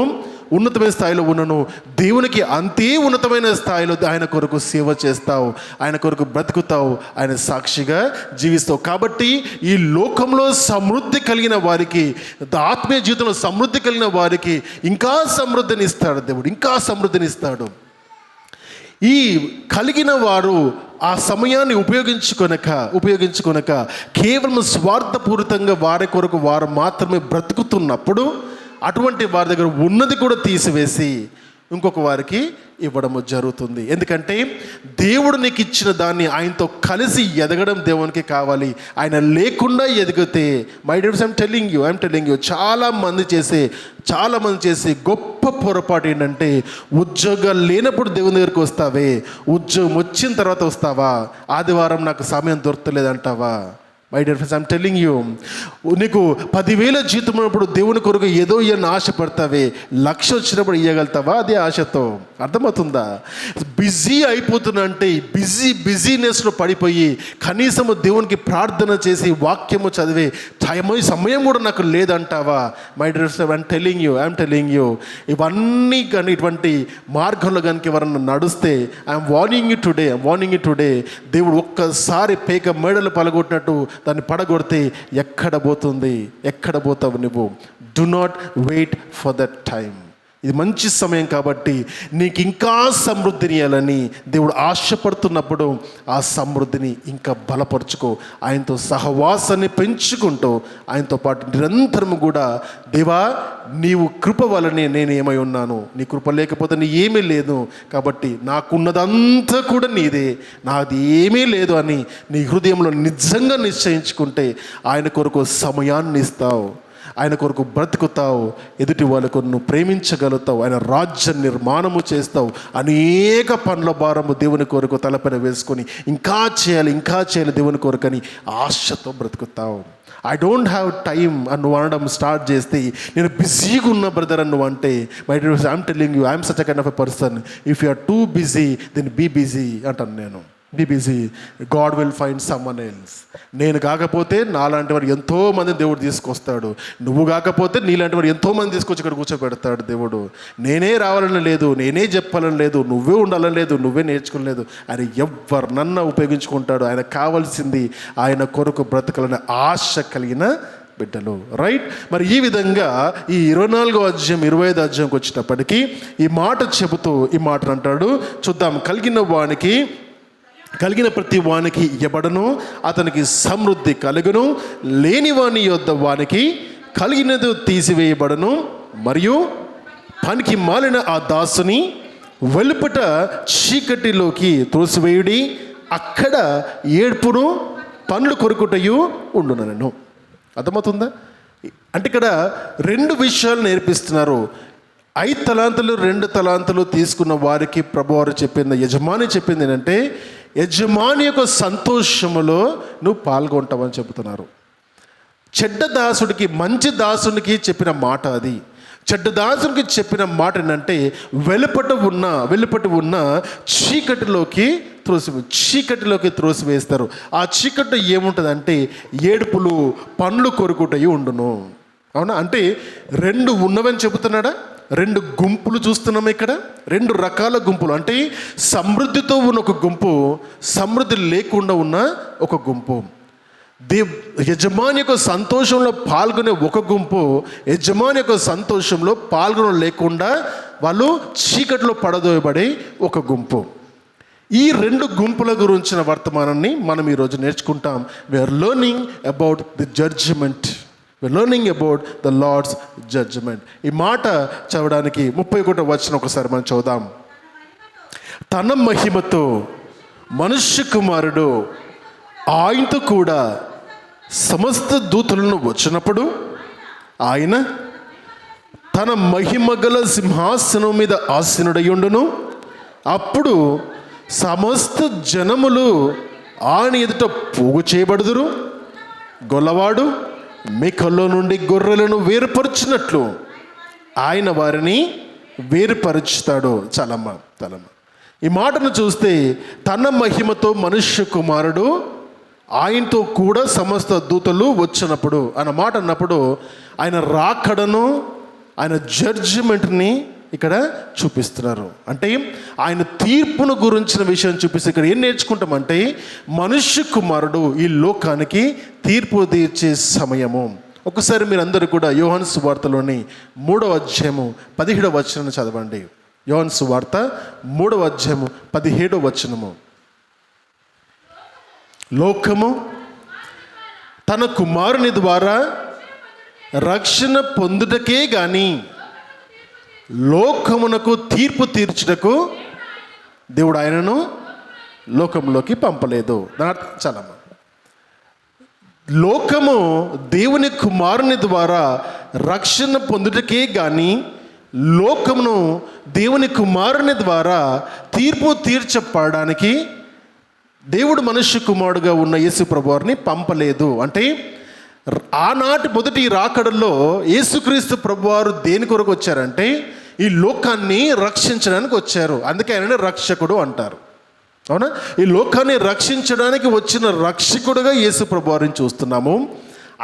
ఉన్నతమైన స్థాయిలో ఉన్నను, దేవునికి అంతే ఉన్నతమైన స్థాయిలో ఆయన కొరకు సేవ చేస్తావు, ఆయన కొరకు బ్రతుకుతావు, ఆయన సాక్షిగా జీవిస్తావు. కాబట్టి ఈ లోకంలో సమృద్ధి కలిగిన వారికి, ఆత్మీయ జీవితంలో సమృద్ధి కలిగిన వారికి ఇంకా సమృద్ధిని ఇస్తాడు దేవుడు, ఇంకా సమృద్ధిని ఇస్తాడు. ఈ కలిగిన వారు ఆ సమయాన్ని ఉపయోగించుకొనక కేవలం స్వార్థపూరితంగా వారి కొరకు వారు మాత్రమే బ్రతుకుతున్నప్పుడు అటువంటి వారి దగ్గర ఉన్నది కూడా తీసివేసి ఇంకొక వారికి ఇవ్వడము జరుగుతుంది. ఎందుకంటే దేవుడు నీకు ఇచ్చిన దాన్ని ఆయనతో కలిసి ఎదగడం దేవునికి కావాలి. ఆయన లేకుండా ఎదిగితే, my dears I'm telling you చాలామంది చేసే గొప్ప పొరపాటు ఏంటంటే, ఉద్యోగాలు లేనప్పుడు దేవుని దగ్గరికి వస్తావే, ఉద్యోగం వచ్చిన తర్వాత వస్తావా, ఆదివారం నాకు సమయం దొరకలేదంటావా? My dear friends, I'm telling you, నీకు 10,000 జీతం ఉన్నప్పుడు దేవుని కొరకు ఏదో ఇయ్యని ఆశపడతావే, 1,00,000 వచ్చినప్పుడు ఇవ్వగలుగుతావా అదే ఆశతో? అర్థమవుతుందా? బిజీ అయిపోతున్నా అంటే బిజీనెస్లో పడిపోయి కనీసము దేవునికి ప్రార్థన చేసి వాక్యము చదివే సమయం కూడా నాకు లేదంటావా? My dear friends, I'm telling you ఇవన్నీ కానీ ఇటువంటి మార్గంలో కనుక ఎవరన్నా నడుస్తే ఐఎమ్ వార్నింగ్ యూ టుడే దేవుడు ఒక్కసారి పేక మేడలు పలగొట్టినట్టు దాన్ని పడగొడితే ఎక్కడ పోతావు నువ్వు? Do not wait for that time. ఇది మంచి సమయం కాబట్టి నీకు ఇంకా సమృద్ధిని ఇవ్వాలని దేవుడు ఆశపడుతున్నప్పుడు ఆ సమృద్ధిని ఇంకా బలపరుచుకో. ఆయనతో సహవాసాన్ని పెంచుకుంటూ ఆయనతో పాటు నిరంతరము కూడా, దేవా నీవు కృప వలనే నేను ఏమై ఉన్నాను, నీ కృప లేకపోతే నీ ఏమీ లేదు, కాబట్టి నాకున్నదంతా కూడా నీదే, నాది ఏమీ లేదు అని నీ హృదయంలో నిజంగా నిశ్చయించుకుంటే ఆయన కొరకు సమయాన్ని ఇస్తావు, ఆయన కొరకు బ్రతుకుతావు, ఎదుటి వాళ్ళకు నువ్వు ప్రేమించగలుగుతావు, ఆయన రాజ్య నిర్మాణము చేస్తావు. అనేక పనుల భారము దేవుని కొరకు తలపైన వేసుకొని ఇంకా చేయాలి దేవుని కొరకు అని ఆశతో బ్రతుకుతావు. ఐ డోంట్ హ్యావ్ టైమ్ అని నువ్వు అనడం స్టార్ట్ చేస్తే, నేను బిజీగా ఉన్న బ్రదర్ అని నువ్వు అంటే, my dear I'm telling you, I'm such a kind of a person, if you are too busy then be busy అంటాను నేను. Be busy, God will find someone else. నేను కాకపోతే నాలాంటి వారు ఎంతోమంది దేవుడు తీసుకొస్తాడు, నువ్వు కాకపోతే నీలాంటి వారు ఎంతోమంది తీసుకొచ్చి ఇక్కడ కూర్చోబెడతాడు దేవుడు. నేనే రావాలని లేదు, నేనే చెప్పాలని లేదు, నువ్వే ఉండాలని లేదు, నువ్వే నేర్చుకోలేదు, ఆయన ఎవరినన్నా ఉపయోగించుకుంటాడు. ఆయన కావాల్సింది ఆయన కొరకు బ్రతకాలని ఆశ కలిగిన బిడ్డలు, రైట్? మరి ఈ విధంగా ఈ 24వ అధ్యాయం 25వ అధ్యాయంకి వచ్చేటప్పటికి ఈ మాట చెబుతూ ఈ మాట అంటాడు, చూద్దాం. కలిగిన ప్రతి వానికి ఇవ్వబడును, అతనికి సమృద్ధి కలుగును, లేని వాని యొద్ద వానికి కలిగినది తీసివేయబడును, మరియు పనికి మాలిన ఆ దాసుని వెలుపట చీకటిలోకి త్రోసివేయుడి, అక్కడ ఏడ్పును పండ్లు కొరుకుటయు ఉండునను. అర్థమవుతుందా? అంటే ఇక్కడ 2 విషయాలు నేర్పిస్తున్నారు. 5 తలాంతులు 2 తలాంతులు తీసుకున్న వారికి ప్రభువారు యజమాని చెప్పింది ఏంటంటే, యజమాని యొక్క సంతోషములో నువ్వు పాల్గొంటావని చెబుతున్నారు. చెడ్డ దాసుడికి మంచి దాసునికి చెప్పిన మాట అది. చెడ్డ దాసునికి చెప్పిన మాట ఏంటంటే, వెలుపటి ఉన్న చీకటిలోకి త్రోసివేస్తారు. ఆ చీకటి ఏముంటుందంటే ఏడుపులు, పండ్లు కొరుకుటయి ఉండును. అవునా? అంటే 2 ఉన్నవని చెబుతున్నాడా? 2 గుంపులు చూస్తున్నాము ఇక్కడ. 2 రకాల గుంపులు. అంటే సమృద్ధితో ఉన్న ఒక గుంపు, సమృద్ధి లేకుండా ఉన్న ఒక గుంపు. యజమాని యొక్క సంతోషంలో పాల్గొనే ఒక గుంపు, యజమాని యొక్క సంతోషంలో పాల్గొనలేకుండా వాళ్ళు చీకటిలో పడదోయబడే ఒక గుంపు. ఈ 2 గుంపుల గురించిన వర్తమానాన్ని మనం ఈరోజు నేర్చుకుంటాం. We're learning about the judgement. We're learning about the Lord's judgment. ఈ మాట చదవడానికి 31వ వచనం ఒకసారి మనం చదువుదాం. తన మహిమతో మనుష్య కుమారుడు ఆయనతో కూడా సమస్త దూతలను వచ్చినప్పుడు ఆయన తన మహిమగల సింహాసనం మీద ఆసీనుడై ఉండును. అప్పుడు సమస్త జనములు ఆయన ఎదుట పోగు చేయబడుదురు. గొల్లవాడు మేకల్లో నుండి గొర్రెలను వేరుపరుచినట్లు ఆయన వారిని వేరుపరుచుతాడు. చలమ్మ. ఈ మాటను చూస్తే తన మహిమతో మనుష్య కుమారుడు ఆయనతో కూడా సమస్త దూతలు వచ్చినప్పుడు అన్న మాట అన్నప్పుడు ఆయన రాకడను, ఆయన జడ్జిమెంట్ని ఇక్కడ చూపిస్తున్నారు. అంటే ఆయన తీర్పును గురించిన విషయం చూపిస్తే ఇక్కడ ఏం నేర్చుకుంటామంటే మనుష్య కుమారుడు ఈ లోకానికి తీర్పు తీర్చే సమయము. ఒకసారి మీరు అందరూ కూడా యోహాను సువార్తలోని 3వ అధ్యాయము 17వ వచనం చదవండి. యోహాను సువార్త 3వ అధ్యాయము 17వ వచనము. లోకము తన కుమారుని ద్వారా రక్షణ పొందుటకే గాని లోకమునకు తీర్పు తీర్చుటకు దేవుడు ఆయనను లోకంలోకి పంపలేదు. చాలా లోకము దేవుని కుమారుని ద్వారా రక్షణ పొందుటకే గాని లోకమును దేవుని కుమారుని ద్వారా తీర్పు తీర్చపడడానికి దేవుడు మనుష్య కుమారుడుగా ఉన్న యేసు ప్రభువారిని పంపలేదు. అంటే ఆనాటి మొదటి రాకడలో యేసుక్రీస్తు ప్రభువారు దేని కొరకు వచ్చారంటే ఈ లోకాన్ని రక్షించడానికి వచ్చారు. అందుకే ఆయనని రక్షకుడు అంటారు. అవునా? ఈ లోకాన్ని రక్షించడానికి వచ్చిన రక్షకుడుగా యేసు ప్రభువారిని చూస్తున్నాము.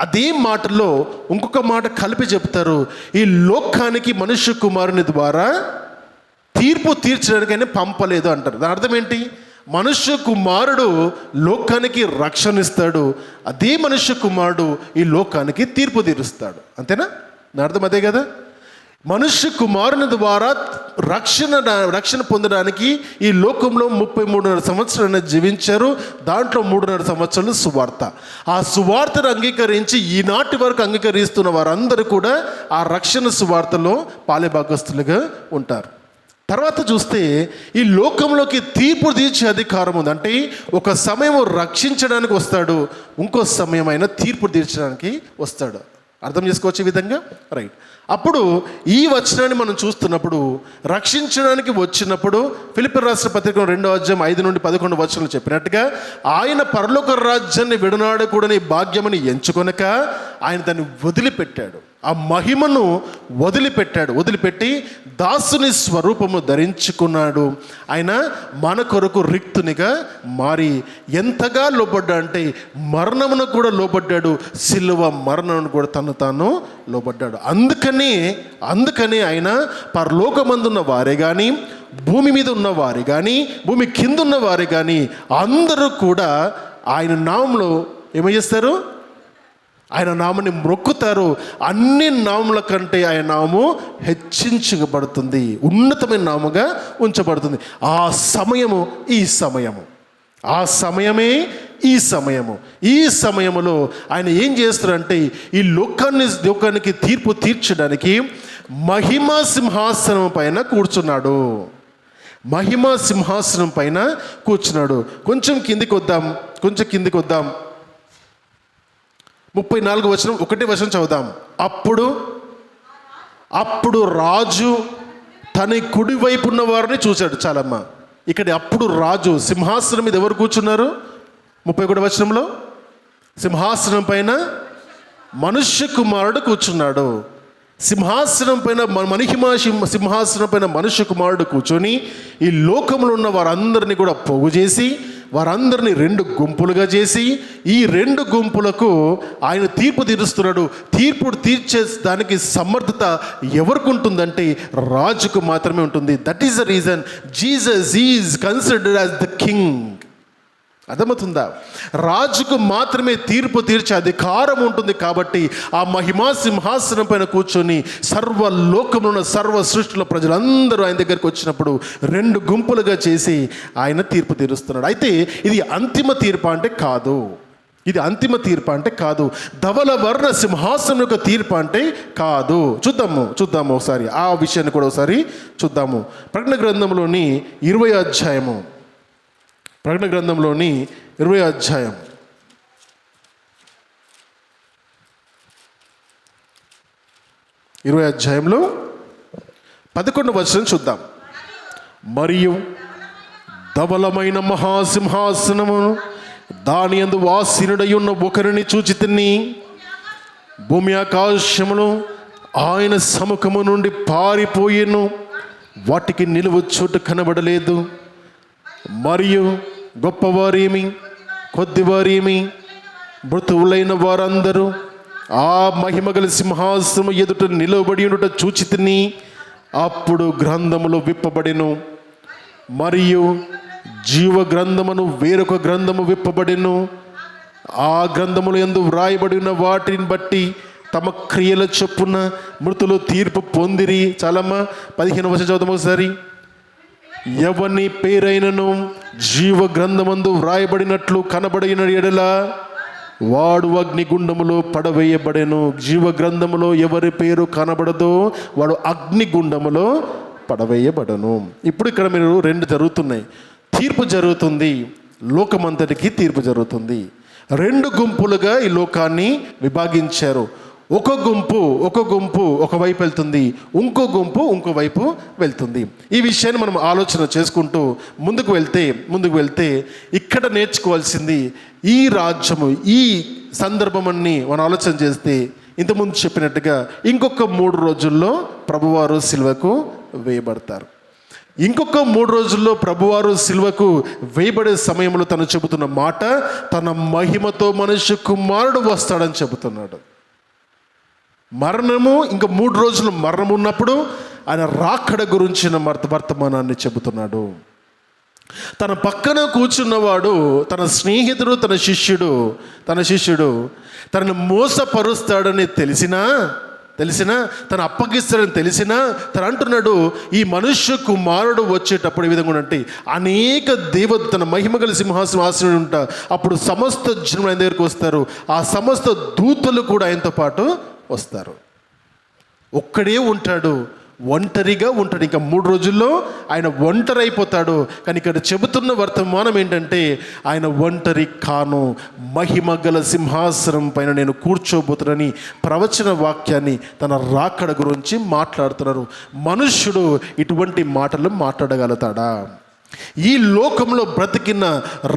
అదే మాటలో ఇంకొక మాట కలిపి చెప్తారు, ఈ లోకానికి మనుష్య కుమారుని ద్వారా తీర్పు తీర్చడానికి ఆయన పంపలేదు అంటారు. దాని అర్థం ఏంటి? మనుష్య కుమారుడు లోకానికి రక్షణ ఇస్తాడు, అదే మనుష్య కుమారుడు ఈ లోకానికి తీర్పు తీరుస్తాడు. నా అర్థం అదే కదా. మనుష్య కుమారుని ద్వారా రక్షణ పొందడానికి ఈ లోకంలో 33.5 సంవత్సరాలు జీవించారు. దాంట్లో 3.5 సంవత్సరాలు సువార్త. ఆ సువార్తను అంగీకరించి ఈనాటి వరకు అంగీకరిస్తున్న వారందరూ కూడా ఆ రక్షణ సువార్తలో పాలిభాగస్తులుగా ఉంటారు. తర్వాత చూస్తే ఈ లోకంలోకి తీర్పు తీర్చే అధికారం ఉంది. అంటే ఒక సమయం రక్షించడానికి వస్తాడు, ఇంకో సమయం అయినా తీర్పు తీర్చడానికి వస్తాడు. అర్థం చేసుకోవచ్చు ఈ విధంగా, రైట్? అప్పుడు ఈ వచనాన్ని మనం చూస్తున్నప్పుడు రక్షించడానికి వచ్చినప్పుడు ఫిలిప్పీ రాష్ట్ర పత్రిక 2వ అధ్యాయం 5 నుండి 11 వచనాలు చెప్పినట్టుగా ఆయన పరలోక రాజ్యాన్ని విడనాడకూడని భాగ్యమని ఎంచుకొనక ఆయన దాన్ని వదిలిపెట్టాడు. ఆ మహిమను వదిలిపెట్టి దాసుని స్వరూపము ధరించుకున్నాడు. ఆయన మన కొరకు రిక్తునిగా మారి ఎంతగా లోబడ్డా అంటే మరణమును కూడా లోబడ్డాడు, సిలువ మరణమును కూడా తాను లోబడ్డాడు. అందుకని ఆయన పరలోకమందున్న వారే కానీ భూమి మీద ఉన్నవారు కానీ భూమి కింద ఉన్నవారు కానీ అందరూ కూడా ఆయన నామంలో ఏమి చేస్తారు? ఆయన నామాన్ని మొక్కుతారు. అన్ని నామముల కంటే ఆయన నామము హెచ్చించబడుతుంది, ఉన్నతమైన నామముగా ఉంచబడుతుంది. ఆ సమయము ఈ సమయము, ఆ సమయమే ఈ సమయము. ఈ సమయములో ఆయన ఏం చేస్తారంటే ఈ లోకానికి తీర్పు తీర్చడానికి మహిమా సింహాసనం పైన కూర్చున్నాడు. మహిమా సింహాసనం పైన కూర్చున్నాడు. కొంచెం కిందికి వద్దాం. 34 వచనం 1 వచనం చదువుదాం. అప్పుడు రాజు తన కుడివైపు ఉన్న వారిని చూశాడు. చాలమ్మా, ఇక్కడ అప్పుడు రాజు సింహాసనం మీద ఎవరు కూర్చున్నారు? 31 వచనంలో సింహాసనం పైన మనుష్య కుమారుడు కూర్చున్నాడు. సింహాసనం పైన సింహాసనం పైన మనుష్య కుమారుడు కూర్చొని ఈ లోకంలో ఉన్న వారందరినీ కూడా పోగు చేసి వారందరినీ 2 గుంపులుగా చేసి ఈ 2 గుంపులకు ఆయన తీర్పు తీరుస్తున్నాడు. తీర్పు తీర్చే దానికి సమర్థత ఎవరికి ఉంటుందంటే రాజుకు మాత్రమే ఉంటుంది. That is the reason Jesus is considered as the king. అర్థమవుతుందా? రాజుకు మాత్రమే తీర్పు తీర్చే అధికారం ఉంటుంది. కాబట్టి ఆ మహిమా సింహాసనం పైన కూర్చొని సర్వలోకమున సర్వ సృష్టిలో ప్రజలందరూ ఆయన దగ్గరికి వచ్చినప్పుడు 2 గుంపులుగా చేసి ఆయన తీర్పు తీరుస్తున్నాడు. అయితే ఇది అంతిమ తీర్పు అంటే కాదు. ధవల వర్ణ సింహాసనం యొక్క తీర్పు అంటే కాదు. చూద్దాము ఒకసారి ఆ విషయాన్ని కూడా ఒకసారి చూద్దాము. ప్రకటన గ్రంథంలోని 20వ అధ్యాయము. ప్రకటన గ్రంథంలోని 20వ అధ్యాయం 20వ అధ్యాయంలో 11వ వచనం చూద్దాం. మరియు ధవలమైన మహాసింహాసనము దాని యందు వాసీనుడై ఉన్న ఒకరిని చూచితిని. భూమి ఆకాశములు ఆయన సముఖము నుండి పారిపోయెను, వాటికి నిలువ చోటు కనబడలేదు. మరియు గొప్పవారేమి కొద్దివారేమి మృతువులైన వారందరూ ఆ మహిమగల సింహాసనం ఎదుట నిలవబడి ఉండుట చూచితిని. అప్పుడు గ్రంథములు విప్పబడెను, మరియు జీవ గ్రంథమును వేరొక గ్రంథము విప్పబడెను. ఆ గ్రంథములు యందు వ్రాయబడిన వాటిని బట్టి తమ క్రియల చొప్పున మృతులు తీర్పు పొందిరి. చాలమ్మా, 15వ వచనం చదువుదాం ఒకసారి. ఎవని పేరైనను జీవ గ్రంథమందు వ్రాయబడినట్లు కనబడిన ఎడల వాడు అగ్నిగుండములో పడవేయబడెను. జీవ గ్రంథములో ఎవరి పేరు కనబడదో వాడు అగ్నిగుండములో పడవేయబడను. ఇప్పుడు ఇక్కడ మీరు రెండు జరుగుతున్నాయి. తీర్పు జరుగుతుంది, లోకమంతటికి తీర్పు జరుగుతుంది. రెండు గుంపులుగా ఈ లోకాన్ని విభాగించారు. ఒక గుంపు ఒకవైపు వెళ్తుంది, ఇంకో వైపు వెళ్తుంది. ఈ విషయాన్ని మనం ఆలోచన చేసుకుంటూ ముందుకు వెళ్తే ఇక్కడ నేర్చుకోవాల్సింది ఈ రాజ్యము, ఈ సందర్భమని మనం ఆలోచన చేస్తే ఇంతకుముందు చెప్పినట్టుగా ఇంకొక 3 రోజుల్లో ప్రభువారు సిలువకు వేయబడతారు. ఇంకొక 3 రోజుల్లో ప్రభువారు సిలువకు వేయబడే సమయంలో తను చెబుతున్న మాట, తన మహిమతో మనుష్య కుమారుడు వస్తాడని చెబుతున్నాడు. మరణము ఇంకా 3 రోజులు మరణం ఉన్నప్పుడు ఆయన రాకడ గురించిన వర్తమానాన్ని చెబుతున్నాడు. తన పక్కన కూర్చున్నవాడు, తన స్నేహితుడు, తన శిష్యుడు తనను మోసపరుస్తాడని తెలిసినా తను అప్పగిస్తాడని తెలిసినా తను అంటున్నాడు, ఈ మనుష్య కుమారుడు వచ్చేటప్పుడు ఈ విధంగా అంటే అనేక దేవతలు తన మహిమగల సింహాసనం ఆసీనుడు ఉంటా. అప్పుడు సమస్త జనులు ఆయన దగ్గరికి వస్తారు. ఆ సమస్త దూతలు కూడా ఆయనతో పాటు వస్తారు. ఒక్కడే ఉంటాడు, ఒంటరిగా ఉంటాడు. ఇంకా 3 రోజుల్లో ఆయన ఒంటరి అయిపోతాడు. కానీ ఇక్కడ చెబుతున్న వర్తమానం ఏంటంటే ఆయన ఒంటరి కాను, మహిమ గల సింహాసనం పైన నేను కూర్చోబోతున్నానని ప్రవచన వాక్యాన్ని తన రాకడ గురించి మాట్లాడుతున్నారు. మనుష్యుడు ఇటువంటి మాటలు మాట్లాడగలుగుతాడా? ఈ లోకంలో బ్రతికిన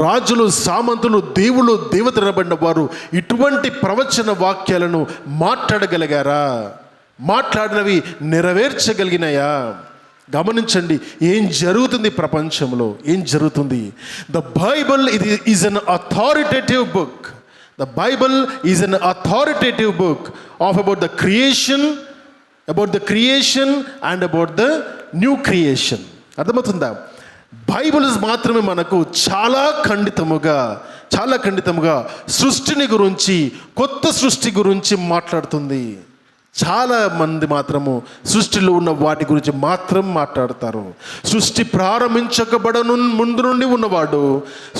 రాజులు, సామంతులు, దేవులు, దేవతలు అనబడిన వారు ఇటువంటి ప్రవచన వాక్యాలను మాట్లాడగలిగారా? మాట్లాడినవి నెరవేర్చగలిగినాయా? గమనించండి, ఏం జరుగుతుంది ప్రపంచంలో, ఏం జరుగుతుంది. The Bible is an authoritative book. The Bible is an authoritative book of about the creation and about the new creation. అర్థమవుతుందా? బైబిల్ మాత్రమే మనకు చాలా ఖండితముగా సృష్టిని గురించి, కొత్త సృష్టి గురించి మాట్లాడుతుంది. చాలా మంది మాత్రము సృష్టిలో ఉన్న వాటి గురించి మాత్రం మాట్లాడతారు. సృష్టి ప్రారంభించబడను ముందు నుండి ఉన్నవాడు,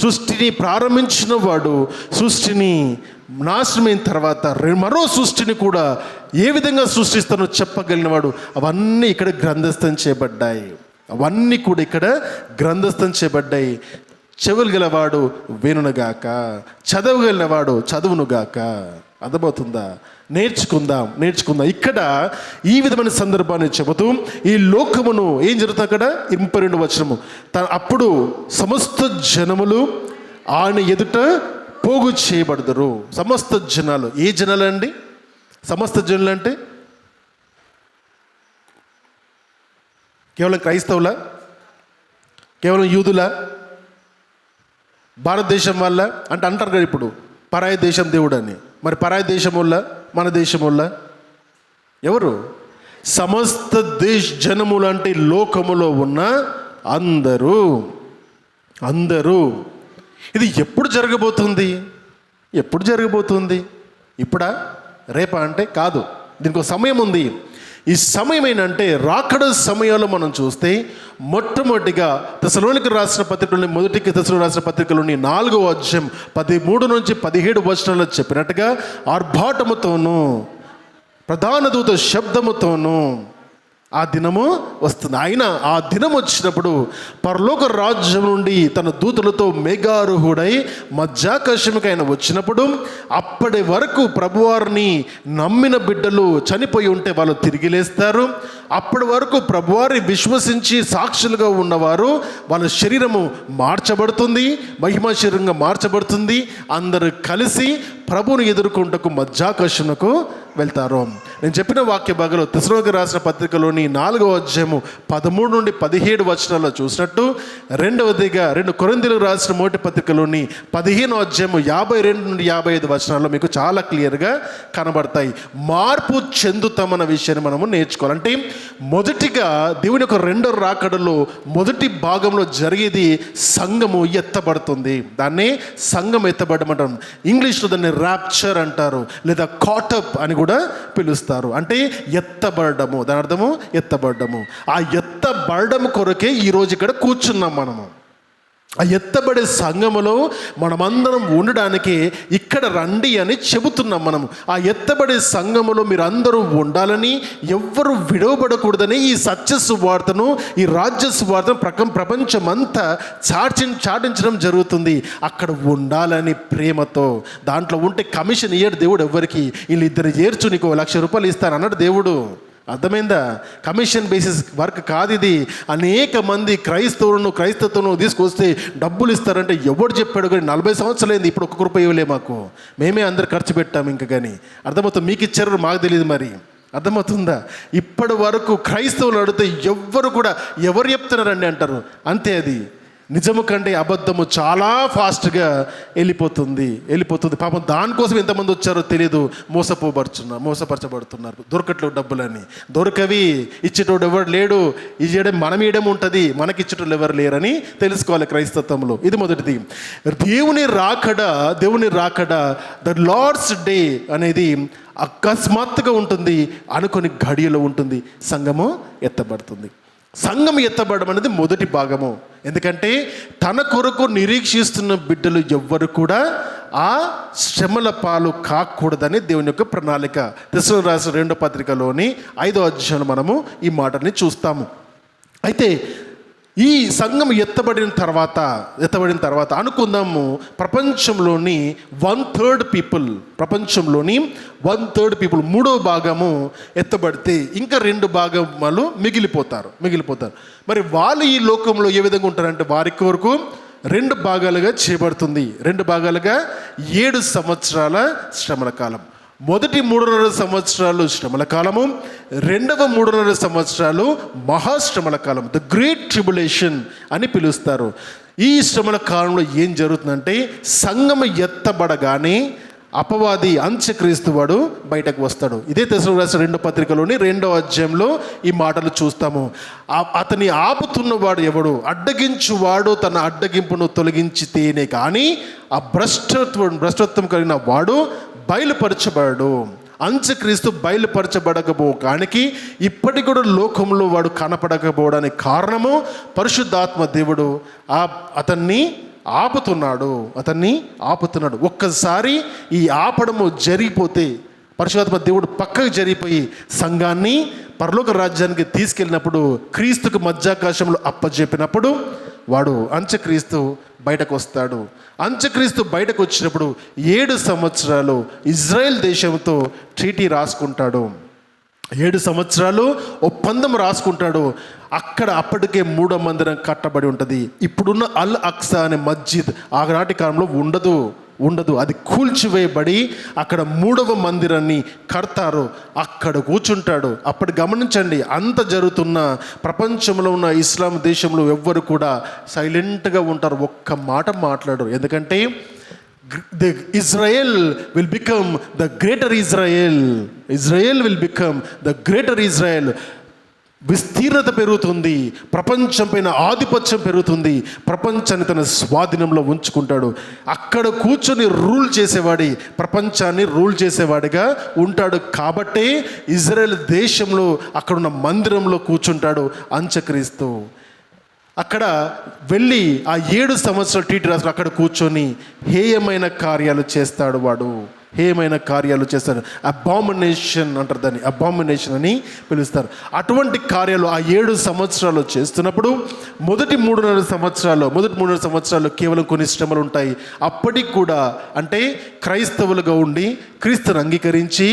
సృష్టిని ప్రారంభించిన వాడు, సృష్టిని నాశనమైన తర్వాత మరో సృష్టిని కూడా ఏ విధంగా సృష్టిస్తానో చెప్పగలిగినవాడు. అవన్నీ ఇక్కడ గ్రంథస్థం చేయబడ్డాయి. చెవులు గలవాడు వినుగాక, చదవగలిగినవాడు చదువునుగాక. అర్థమవుతుందా? నేర్చుకుందాం. ఇక్కడ ఈ విధమైన సందర్భాన్ని చెబుతూ ఈ లోకమును ఏం జరుగుతుంది అక్కడ 22వ వచనము, అప్పుడు సమస్త జనములు ఆయన ఎదుట పోగు చేయబడదురు. సమస్త జనాలు, ఏ జనాలు అండి? సమస్త జనులు అంటే కేవలం క్రైస్తవులా? కేవలం యూదులా? భారతదేశం వల్ల అంటే అంటారు కదా ఇప్పుడు పరాయి దేశం దేవుడు అని. మరి పరాయి దేశం వల్ల, మన దేశం వల్ల ఎవరు? సమస్త జనములు అంటే లోకములో ఉన్న అందరూ. ఇది ఎప్పుడు జరగబోతుంది? ఇప్పుడా, రేపా అంటే కాదు. దీనికి ఒక సమయం ఉంది. ఈ సమయం ఏంటంటే రాకడ సమయంలో మనం చూస్తే మొట్టమొదటిగా తెస్సలోనికీయులకు రాసిన పత్రికలోని, మొదటి తెస్సలోనికీయులకు రాసిన పత్రికలోని 4వ అధ్యాయం 13 నుంచి 17 వచనాల్లో చెప్పినట్టుగా ఆర్భాటముతోనూ ప్రధాన దూత శబ్దముతోనూ ఆ దినము వస్తుంది. ఆయన ఆ దినం వచ్చినప్పుడు పరలోక రాజ్యం నుండి తన దూతలతో మేఘారూఢుడై మధ్యాకాశముకి ఆయన వచ్చినప్పుడు అప్పటి వరకు ప్రభువారిని నమ్మిన బిడ్డలు చనిపోయి ఉంటే వాళ్ళు తిరిగి లేస్తారు. అప్పటి వరకు ప్రభువారిని విశ్వసించి సాక్షులుగా ఉన్నవారు వాళ్ళ శరీరము మార్చబడుతుంది, మహిమ శరీరంగా మార్చబడుతుంది. అందరూ కలిసి ప్రభువుని ఎదుర్కొంటకు మధ్యాకాశమునకు వెళ్తారు. నేను చెప్పిన వాక్య భాగంలో తెస్సలోనికీయులకు రాసిన పత్రికలోని 4వ అధ్యాయము 13 నుండి 17 వచనాల్లో చూసినట్టు, రెండవదిగా 2 కొరింథీయులకు రాసిన మొదటి పత్రికలోని 15వ అధ్యాయము 52 నుండి 55 వచనాల్లో మీకు చాలా క్లియర్గా కనబడతాయి. మార్పు చెందుతామన్న విషయాన్ని మనము నేర్చుకోవాలి. అంటే మొదటిగా దేవుని యొక్క రెండో రాకడలో మొదటి భాగంలో జరిగేది సంఘము ఎత్తబడుతుంది. దాన్ని సంఘం ఎత్తబడమంటారు. ఇంగ్లీష్లో దాన్ని ర్యాప్చర్ అంటారు, లేదా కాటప్ అని కూడా పిలుస్తారు. అంటే ఎత్తబడము, దాని అర్థము ఎత్తబడము. ఆ ఎత్తబడము కొరకే ఈరోజు ఇక్కడ కూర్చున్నాం మనము. ఆ ఎత్తబడే సంఘములో మనమందరం ఉండడానికి ఇక్కడ రండి అని చెబుతున్నాం మనము. ఆ ఎత్తబడే సంఘములో మీరు అందరూ ఉండాలని, ఎవ్వరు విడవబడకూడదని ఈ సత్య సువార్తను, ఈ రాజ్య సువార్తను ప్రపంచమంతా చాటించడం జరుగుతుంది. అక్కడ ఉండాలని ప్రేమతో. దాంట్లో ఉంటే కమిషన్ ఇయ్యడు దేవుడు ఎవ్వరికి. వీళ్ళిద్దరు చేర్చు నీకు 1,00,000 రూపాయలు ఇస్తాను అన్నాడు దేవుడు. అర్థమైందా? కమిషన్ బేసిస్ వర్క్ కాదు ఇది. అనేక మంది క్రైస్తవులను తీసుకొస్తే డబ్బులు ఇస్తారంటే ఎవడు చెప్పాడు? కానీ 40 సంవత్సరాలు అయింది, ఇప్పుడు 1 రూపాయి ఇవ్వలే మాకు, మేమే అందరు ఖర్చు పెట్టాము ఇంకా. కానీ అర్థమవుతుంది, మీకు ఇచ్చారు మాకు తెలియదు. మరి అర్థమవుతుందా? ఇప్పటి వరకు క్రైస్తవులు అడిగితే ఎవరు చెప్తున్నారండి అంటారు. అంతే, అది నిజము కంటే అబద్ధము చాలా ఫాస్ట్గా వెళ్ళిపోతుంది. పాపం దానికోసం ఎంతమంది వచ్చారో తెలియదు. మోసపరచబడుతున్నారు. దొరకట్లేవు డబ్బులని, దొరకవి. ఇచ్చేటోడు ఎవరు లేడు, ఇచ్చేయడం మనం ఇవ్వడం ఉంటుంది, మనకి ఇచ్చేటోళ్ళు ఎవరు లేరని తెలుసుకోవాలి క్రైస్తత్వంలో. ఇది మొదటిది. దేవుని రాకడ ద లార్డ్స్ డే అనేది అకస్మాత్తుగా ఉంటుంది, అనుకొని ఘడియలో ఉంటుంది. సంఘము ఎత్తబడుతుంది. సంఘం ఎత్తబడడం అనేది మొదటి భాగము. ఎందుకంటే తన కొరకు నిరీక్షిస్తున్న బిడ్డలు ఎవ్వరు కూడా ఆ శ్రమల పాలు కాకూడదని దేవుని యొక్క ప్రణాళిక. తెస్సలోనికీయులకు రాసిన 2వ పత్రికలోని 5వ అధ్యాయంలో మనము ఈ మాటని చూస్తాము. అయితే ఈ సంఘం ఎత్తబడిన తర్వాత అనుకుందాము, ప్రపంచంలోని 1/3 పీపుల్ 3వ భాగము ఎత్తబడితే ఇంకా 2 భాగములు మిగిలిపోతారు. మరి వాళ్ళు ఈ లోకంలో ఏ విధంగా ఉంటారంటే, వారి కొరకు 2 భాగాలుగా చేయబడుతుంది. 2 భాగాలుగా 7 సంవత్సరాల శ్రమల కాలం. మొదటి 3.5 సంవత్సరాలు శ్రమల కాలము, రెండవ 3.5 సంవత్సరాలు మహాశ్రమల కాలం, ద గ్రేట్ ట్రిబులేషన్ అని పిలుస్తారు. ఈ శ్రమల కాలంలో ఏం జరుగుతుందంటే, సంఘం ఎత్తబడగానే అపవాది అంత్యక్రీస్తు వాడు బయటకు వస్తాడు. ఇదే తెస్సలోనికీయులకు రాసిన 2వ పత్రికలోని 2వ అధ్యాయంలో ఈ మాటలు చూస్తాము. అతని ఆపుతున్నవాడు ఎవడు? అడ్డగించువాడు తన అడ్డగింపును తొలగించితేనే కానీ ఆ భ్రష్టత్వం కలిగిన వాడు బయలుపరచబడు. అంత్యక్రీస్తు బయలుపరచబడకపోవడానికి ఇప్పటికి కూడా లోకంలో వాడు కనపడకపోవడానికి కారణము పరిశుద్ధాత్మ దేవుడు అతన్ని ఆపుతున్నాడు. ఒక్కసారి ఈ ఆపడము జరిగిపోతే, పరిశుద్ధాత్మ దేవుడు పక్కకు జరిగిపోయి సంఘాన్ని పరలోక రాజ్యానికి తీసుకెళ్ళినప్పుడు, క్రీస్తుకు మధ్యాకాశంలో అప్పజెప్పినప్పుడు వాడు అంత్యక్రీస్తు బయటకు వస్తాడు. అంత్యక్రీస్తు బయటకు వచ్చినప్పుడు 7 సంవత్సరాలు ఇజ్రాయెల్ దేశంతో ట్రీటీ రాసుకుంటాడు. 7 సంవత్సరాలు ఒప్పందం రాసుకుంటాడు. అప్పటికే 3వ మందిరం కట్టబడి ఉంటుంది. ఇప్పుడున్న అల్ అక్సా అనే మస్జిద్ ఆనాటి కాలంలో ఉండదు. అది కూల్చివేయబడి అక్కడ 3వ మందిరాన్ని కడతారు. అక్కడ కూర్చుంటాడు. అప్పటి గమనించండి, అంత జరుగుతున్న ప్రపంచంలో ఉన్న ఇస్లాం దేశంలో ఎవ్వరు కూడా సైలెంట్గా ఉంటారు, ఒక్క మాట మాట్లాడరు. ఎందుకంటే Israel will become the greater Israel. Israel will become the greater Israel. విస్తీర్ణత పెరుగుతుంది, ప్రపంచం పైన ఆధిపత్యం పెరుగుతుంది, ప్రపంచాన్ని తన స్వాధీనంలో ఉంచుకుంటాడు. అక్కడ కూర్చొని ప్రపంచాన్ని రూల్ చేసేవాడిగా ఉంటాడు. కాబట్టే ఇజ్రాయెల్ దేశంలో అక్కడున్న మందిరంలో కూర్చుంటాడు అంత్యక్రీస్తు. అక్కడ వెళ్ళి ఆ 7 సంవత్సరాలు టీటీ రాసులు అక్కడ కూర్చొని హేయమైన కార్యాలు చేస్తాడు. అబామినేషన్ అంటారు దాన్ని, అబామినేషన్ అని పిలుస్తారు. అటువంటి కార్యాలు ఆ 7 సంవత్సరాలు చేస్తున్నప్పుడు మొదటి 3.5 సంవత్సరాలు కేవలం కొన్ని శ్రమలు ఉంటాయి. అప్పటికి కూడా అంటే క్రైస్తవులుగా ఉండి క్రీస్తుని అంగీకరించి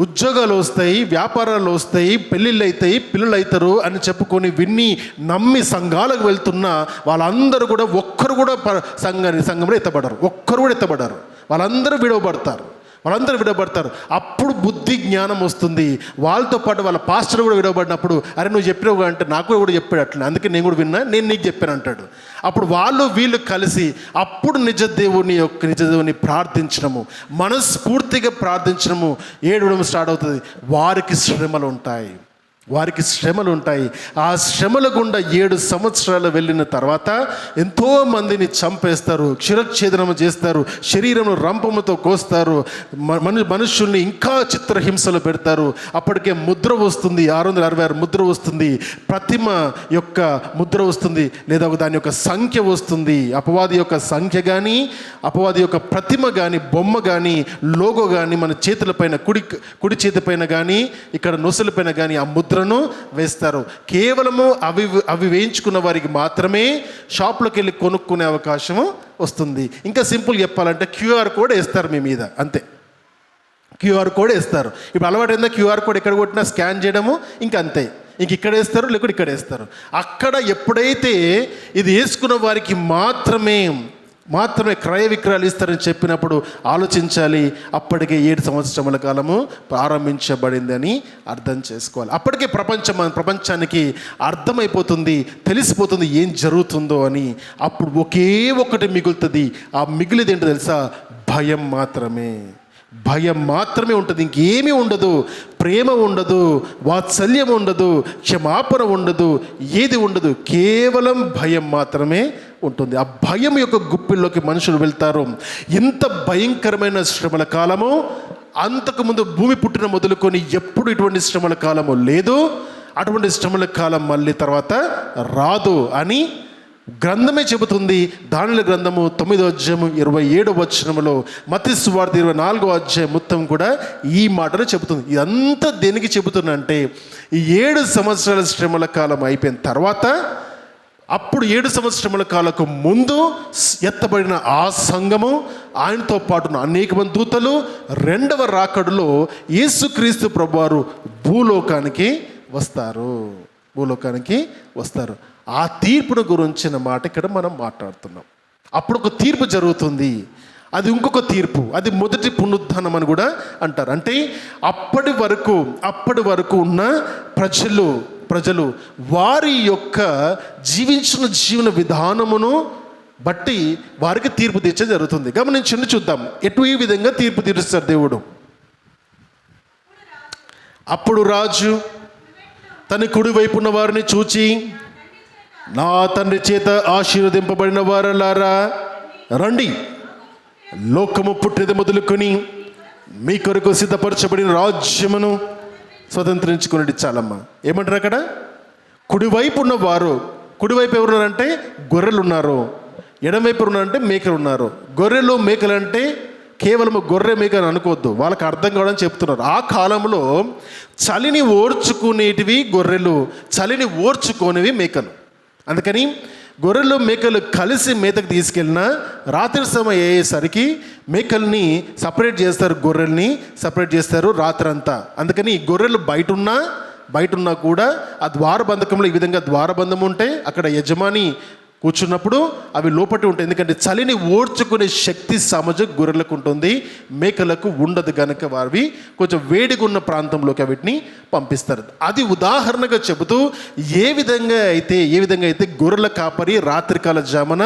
ఉద్యోగాలు వస్తాయి, వ్యాపారాలు వస్తాయి, పెళ్ళిళ్ళు అవుతాయి, పిల్లలు అవుతారు అని చెప్పుకొని విన్ని నమ్మి సంఘాలకు వెళ్తున్న వాళ్ళందరూ కూడా ఒక్కరు కూడా సంఘంలో ఎత్తబడరు. వాళ్ళందరూ విడవబడతారు. వాళ్ళందరూ విడవబడతారు. అప్పుడు బుద్ధి జ్ఞానం వస్తుంది. వాళ్ళతో పాటు వాళ్ళ పాస్టర్ కూడా విడవబడినప్పుడు, అరే నువ్వు చెప్పినావు అంటే నాకు కూడా చెప్పాడు అట్లా, అందుకే నేను కూడా విన్నా, నేను నీకు చెప్పాను అంటాడు. అప్పుడు వాళ్ళు వీళ్ళు కలిసి అప్పుడు నిజ దేవుని ప్రార్థించడము, మనస్ఫూర్తిగా ప్రార్థించడము, ఏడవడం స్టార్ట్ అవుతుంది. వారికి శ్రమలు ఉంటాయి. ఆ శ్రమల గుండా 7 సంవత్సరాలు వెళ్ళిన తర్వాత ఎంతోమందిని చంపేస్తారు, క్షిరచ్ఛేదనం చేస్తారు, శరీరంలో రంపముతో కోస్తారు, మనుషుల్ని ఇంకా చిత్రహింసలు పెడతారు. అప్పటికే ముద్ర వస్తుంది, 666 ముద్ర వస్తుంది, ప్రతిమ యొక్క ముద్ర వస్తుంది, లేదా దాని యొక్క సంఖ్య వస్తుంది. అపవాది యొక్క సంఖ్య కానీ, అపవాది యొక్క ప్రతిమ కానీ, బొమ్మ కానీ, లోగో కానీ మన చేతులపైన, కుడి చేతి పైన కానీ, ఇక్కడ నొసలపైన కానీ ఆ ముద్రను వేస్తారు. కేవలము అవి వేయించుకున్న వారికి మాత్రమే షాప్లోకి వెళ్ళి కొనుక్కునే అవకాశం వస్తుంది. ఇంకా సింపుల్ చెప్పాలంటే QR కోడ్ వేస్తారు మీ మీద, అంతే. QR కోడ్ వేస్తారు. ఇప్పుడు అలవాటు ఏందో QR కోడ్ ఎక్కడ కొట్టినా స్కాన్ చేయడము, ఇంకా అంతే. ఇంక ఇక్కడ వేస్తారు, లేకపోతే ఇక్కడ వేస్తారు. అక్కడ ఎప్పుడైతే ఇది వేసుకున్న వారికి మాత్రమే క్రయ విక్రయాలు ఇస్తారని చెప్పినప్పుడు ఆలోచించాలి. అప్పటికే 7 సంవత్సరముల కాలము ప్రారంభించబడిందని అర్థం చేసుకోవాలి. అప్పటికే ప్రపంచానికి అర్థమైపోతుంది, తెలిసిపోతుంది ఏం జరుగుతుందో అని. అప్పుడు ఒకే ఒకటి మిగులుతుంది. ఆ మిగిలిది ఏంటో తెలుసా? భయం మాత్రమే ఉంటుంది. ఇంకేమీ ఉండదు. ప్రేమ ఉండదు, వాత్సల్యం ఉండదు, క్షమాపణ ఉండదు, ఏది ఉండదు. కేవలం భయం మాత్రమే ఉంటుంది. ఆ భయం యొక్క గుప్పిల్లోకి మనుషులు వెళ్తారు. ఇంత భయంకరమైన శ్రమల కాలము అంతకుముందు భూమి పుట్టిన మొదలుకొని ఎప్పుడు ఇటువంటి శ్రమల కాలము లేదు. అటువంటి శ్రమల కాలం మళ్ళీ తర్వాత రాదు అని గ్రంథమే చెబుతుంది. దానియేలు గ్రంథము 9వ అధ్యాయము 27వ వచనములో, మత్తయి సువార్త 24వ అధ్యాయం మొత్తం కూడా ఈ మాటను చెబుతుంది. ఇదంతా దేనికి చెబుతుందంటే, ఈ 7 సంవత్సరాల శ్రమల కాలం అయిపోయిన తర్వాత, అప్పుడు 7 సంవత్సరముల కాలకు ముందు ఎత్తబడిన ఆ సంఘము, ఆయనతో పాటు అనేక మంది దూతలు, 2వ రాకడలో యేసుక్రీస్తు ప్రభువారు భూలోకానికి వస్తారు. ఆ తీర్పును గురించిన మాట ఇక్కడ మనం మాట్లాడుతున్నాం. అప్పుడు ఒక తీర్పు జరుగుతుంది. అది ఇంకొక తీర్పు, అది మొదటి పునరుద్ధానం అని కూడా అంటారు. అంటే అప్పటి వరకు ఉన్న ప్రజలు వారి యొక్క జీవించిన జీవన విధానమును బట్టి వారికి తీర్పు తీర్చే జరుగుతుంది. గమనించండి, చూద్దాం ఈ విధంగా తీర్పు తీరుస్తారు దేవుడు. అప్పుడు రాజు తన కుడి వైపున్న వారిని చూచి, నా తండ్రి చేత ఆశీర్వదింపబడిన వారలారా రండి, లోకము పుట్టినది మొదలుకొని మీ కొరకు సిద్ధపరచబడిన రాజ్యమును స్వతంత్రించుకునేది. చాలమ్మా, ఏమంటారు అక్కడ? కుడివైపు ఉన్నవారు, కుడివైపు ఎవరున్నారంటే గొర్రెలు ఉన్నారు, ఎడమవైపు ఉన్నారంటే మేకలు ఉన్నారు. గొర్రెలు మేకలు అంటే కేవలం గొర్రె మేక అని అనుకోవద్దు, వాళ్ళకి అర్థం కావడానికి చెప్తున్నారు. ఆ కాలంలో చలిని ఓర్చుకునేటివి గొర్రెలు, చలిని ఓర్చుకోనివి మేకలు. అందుకని గొర్రెలు మేకలు కలిసి మేతకు తీసుకెళ్ళిన రాత్రి సమయం అయ్యేసరికి మేకల్ని సపరేట్ చేస్తారు, గొర్రెల్ని సపరేట్ చేస్తారు రాత్రంతా. అందుకని గొర్రెలు బయట ఉన్నా కూడా ఆ ద్వారబంధకంలో ఈ విధంగా ద్వారబంధం ఉంటే అక్కడ యజమాని కూర్చున్నప్పుడు అవి లోపటి ఉంటాయి. ఎందుకంటే చలిని ఓర్చుకునే శక్తి సామర్థ్యం గొర్రెలకు ఉంటుంది, మేకలకు ఉండదు. కనుక వారివి కొంచెం వేడిగా ఉన్న ప్రాంతంలోకి వీటిని పంపిస్తారు. అది ఉదాహరణగా చెబుతూ ఏ విధంగా అయితే గొర్రెల కాపరి రాత్రికాల జామున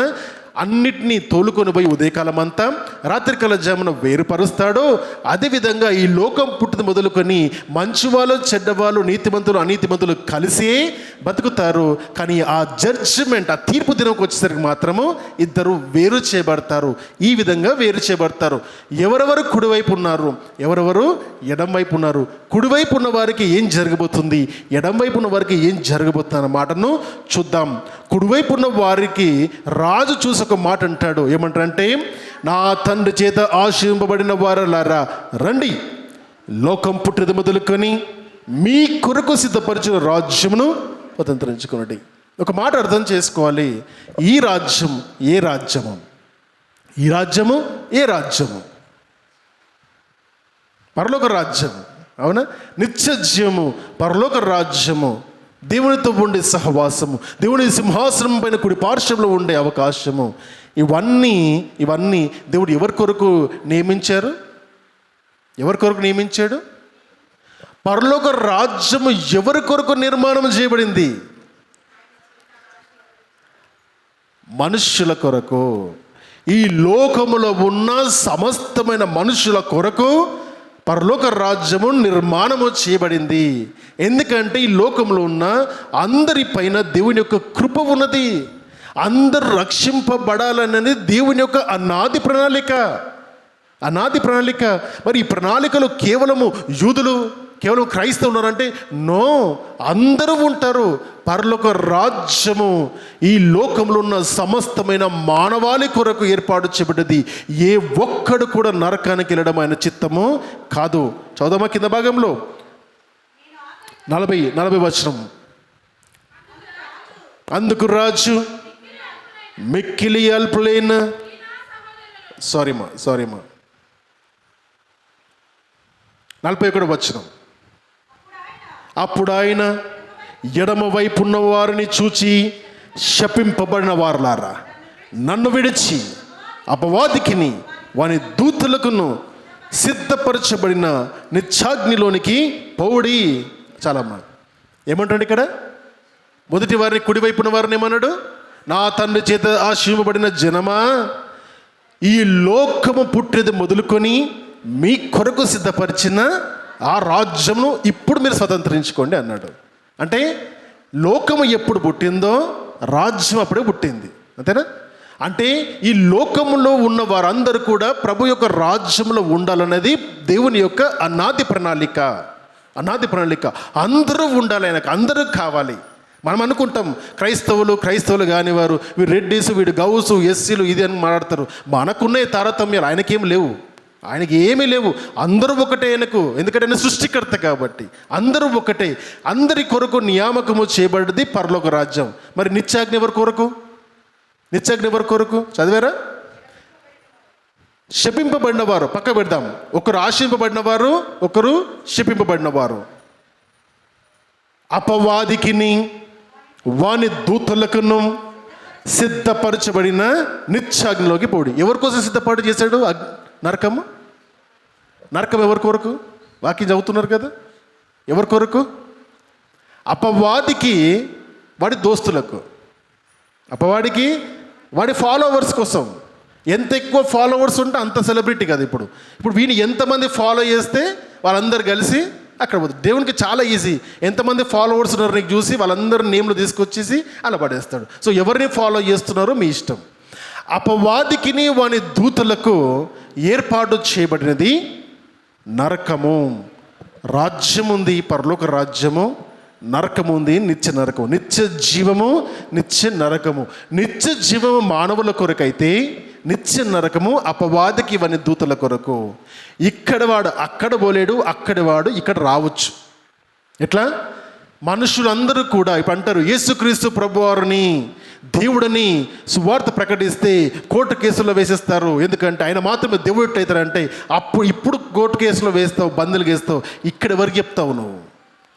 అన్నిటినీ తోలుకొని పోయి ఉదయకాలం అంతా రాత్రికాల జామున వేరుపరుస్తాడో, అదేవిధంగా ఈ లోకం పుట్టిన మొదలుకొని మంచివాళ్ళు, చెడ్డవాళ్ళు, నీతిమంతులు, అనీతిమంతులు కలిసే బతుకుతారు. కానీ ఆ జడ్జిమెంట్, ఆ తీర్పు దినంకి వచ్చేసరికి మాత్రము ఇద్దరు వేరు చేయబడతారు. ఈ విధంగా వేరు చేయబడతారు. ఎవరెవరు కుడివైపు ఉన్నారు, ఎవరెవరు ఎడం వైపు ఉన్నారు, కుడివైపు ఉన్న వారికి ఏం జరగబోతుంది, ఎడం వైపు ఉన్న వారికి ఏం జరగబోతుంది అన్న మాటను చూద్దాం. కుడివైపు ఉన్న వారికి రాజు చూసి ఒక మాట అంటాడు. ఏమంటారంటే, నా తండ్రి చేత ఆశీర్వదింపబడిన వారలారా రండి, లోకం పుట్టినది మొదలుకొని మీ కొరకు సిద్ధపరిచిన రాజ్యమును స్వతంత్రించుకునండి. ఒక మాట అర్థం చేసుకోవాలి. ఈ రాజ్యం ఏ రాజ్యము? ఈ రాజ్యము ఏ రాజ్యము? పరలోక రాజ్యము, అవునా? నిత్య జీవము, పరలోక రాజ్యము, దేవునితో ఉండే సహవాసము, దేవుని సింహాసనం పైన కుడి పార్శ్వంలో ఉండే అవకాశము, ఇవన్నీ దేవుడు ఎవరి కొరకు నియమించారు? ఎవరి కొరకు నియమించాడు? పరలోక రాజ్యము ఎవరి కొరకు నిర్మాణం చేయబడింది? మనుష్యుల కొరకు. ఈ లోకములో ఉన్న సమస్తమైన మనుషుల కొరకు పరలోక రాజ్యము నిర్మాణము చేయబడింది. ఎందుకంటే ఈ లోకంలో ఉన్న అందరిపైన దేవుని యొక్క కృప ఉన్నది. అందరూ రక్షింపబడాలనేది దేవుని యొక్క అనాది ప్రణాళిక. మరి ఈ ప్రణాళికలో కేవలము యూదులు, కేవలం క్రైస్తవులు ఉన్నారంటే నో, అందరూ ఉంటారు. పరలోక రాజ్యము ఈ లోకంలో ఉన్న సమస్తమైన మానవాళి కొరకు ఏర్పాటు చేయబడ్డది. ఏ ఒక్కడు కూడా నరకానికి వెళ్ళడం ఆయన చిత్తము కాదు. చదువుమా కింద భాగంలో 40 వచనం. అందుకు రాజు మిక్కిలి అల్పులైన సారీమా 41 వచనం. అప్పుడు ఆయన ఎడమ వైపు ఉన్న వారిని చూచి, శపింపబడిన వారలారా, నన్ను విడిచి అపవాదికిని వాని దూతలకును సిద్ధపరచబడిన నిత్యాగ్నిలోనికి పౌడి. చాలమ్మా, ఏమంటాడు ఇక్కడ? మొదటి వారిని, కుడివైపున వారిని ఏమన్నాడు? నా తండ్రి చేత ఆశీర్వబడిన జనమా, ఈ లోకము పుట్టేది మొదలుకొని మీ కొరకు సిద్ధపరిచిన ఆ రాజ్యమును ఇప్పుడు మీరు స్వతంత్రించుకోండి అన్నాడు. అంటే లోకము ఎప్పుడు పుట్టిందో రాజ్యం అప్పుడే పుట్టింది, అంతేనా? అంటే ఈ లోకములో ఉన్న వారందరూ కూడా ప్రభు యొక్క రాజ్యంలో ఉండాలన్నది దేవుని యొక్క అనాది ప్రణాళిక. అందరూ ఉండాలి, ఆయనకు అందరూ కావాలి. మనం అనుకుంటాం క్రైస్తవులు కానివారు, వీడు రెడ్డీసు, వీడు గౌసు, ఎస్సీలు, ఇది అని మాట్లాడతారు. మనకున్న తారతమ్యాలు ఆయనకి ఏమీ లేవు. అందరూ ఒకటే ఆయనకు, ఎందుకంటే ఆయన సృష్టికర్త కాబట్టి. అందరూ ఒకటే. అందరి కొరకు నియామకము చేయబడ్డది పరలోక రాజ్యం. మరి నిత్యాగ్ని ఎవరి కొరకు చదివారా? శపింపబడినవారు పక్క పెడదాం. ఒకరు ఆశింపబడినవారు, ఒకరు శపింపబడినవారు. అపవాదికిని వాని దూతలకును సిద్ధపరచబడిన నిత్యాగ్నిలోకి పోడి. ఎవరి కోసం సిద్ధపాటు చేశాడు? నరకం ఎవరి కొరకు? వాక్యం చదువుతున్నారు కదా. ఎవరి కొరకు? అపవాదికి వాడి దోస్తులకు, అపవాడికి వాడి ఫాలోవర్స్ కోసం. ఎంత ఎక్కువ ఫాలోవర్స్ ఉంటే అంత సెలబ్రిటీ కదా. ఇప్పుడు వీని ఎంతమంది ఫాలో చేస్తే వాళ్ళందరూ కలిసి అక్కడ పోతుంది. దేవునికి చాలా ఈజీ. ఎంతమంది ఫాలోవర్స్ ఉన్నారు నీకు చూసి వాళ్ళందరూ నేమ్లు తీసుకొచ్చేసి అలా పడేస్తాడు. సో ఎవరిని ఫాలో చేస్తున్నారో మీ ఇష్టం. అపవాదికిని వాని దూతలకు ఏర్పాటు చేయబడినది నరకము. రాజ్యం ఉంది, పరలోక రాజ్యము. నరకము ఉంది, నిత్య నరకము. నిత్య జీవము, నిత్య నరకము. నిత్య జీవము మానవుల కొరకైతే నిత్య నరకము అపవాదికి ఇవన్నీ దూతల కొరకు. ఇక్కడ వాడు అక్కడ పోలేడు, అక్కడ వాడు ఇక్కడ రావచ్చు. ఎట్లా? మనుషులందరూ కూడా ఇప్పుడు అంటారు యేసుక్రీస్తు ప్రభువారిని దేవుడని సువార్త ప్రకటిస్తే కోర్టు కేసులో వేసేస్తారు. ఎందుకంటే ఆయన మాత్రమే దేవుడు అవుతారంటే ఇప్పుడు కోర్టు కేసులో వేస్తావు, బంధువులు వేస్తావు. ఇక్కడ వరకు చెప్తావు నువ్వు.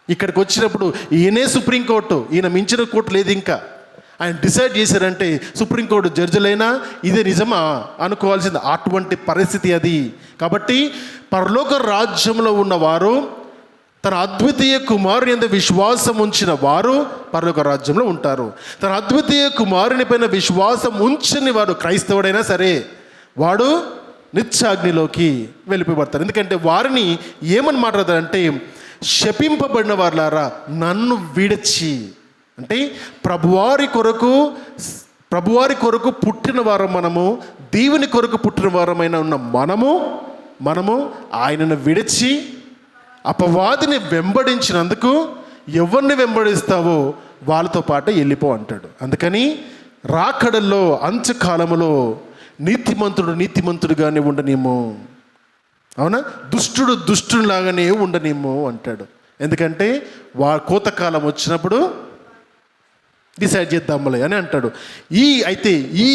ఇక్కడికి వచ్చినప్పుడు ఈయనే సుప్రీంకోర్టు, ఈయన మించిన కోర్టు లేదు. ఇంకా ఆయన డిసైడ్ చేశారంటే సుప్రీంకోర్టు జడ్జిలైనా ఇదే నిజమా అనుకోవాల్సింది. అటువంటి పరిస్థితి అది. కాబట్టి పరలోక రాజ్యంలో ఉన్నవారు, తన అద్వితీయ కుమారుని యందు విశ్వాసం ఉంచిన వారు పరలోక రాజ్యంలో ఉంటారు. తన అద్వితీయ కుమారుని పైన విశ్వాసం ఉంచని వాడు, క్రైస్తవుడైనా సరే, వాడు నిత్యాగ్నిలోకి వెళ్ళిపోబడతారు. ఎందుకంటే వారిని ఏమని మాట్లాడతారంటే, శపింపబడిన వారులారా నన్ను విడిచి. అంటే ప్రభువారి కొరకు పుట్టిన వారం మనము, దేవుని కొరకు పుట్టిన వారమైన ఉన్న మనము ఆయనను విడిచి అపవాదిని వెంబడించినందుకు ఎవరిని వెంబడిస్తావో వాళ్ళతో పాటు వెళ్ళిపో అంటాడు. అందుకని రాకడల్లో అంత్యకాలములో నీతిమంతుడుగానే ఉండనేమో, అవునా, దుష్టునిలాగానే ఉండనేమో అంటాడు. ఎందుకంటే కోతకాలం వచ్చినప్పుడు డిసైడ్ చేద్దాంలే అని అంటాడు. అయితే ఈ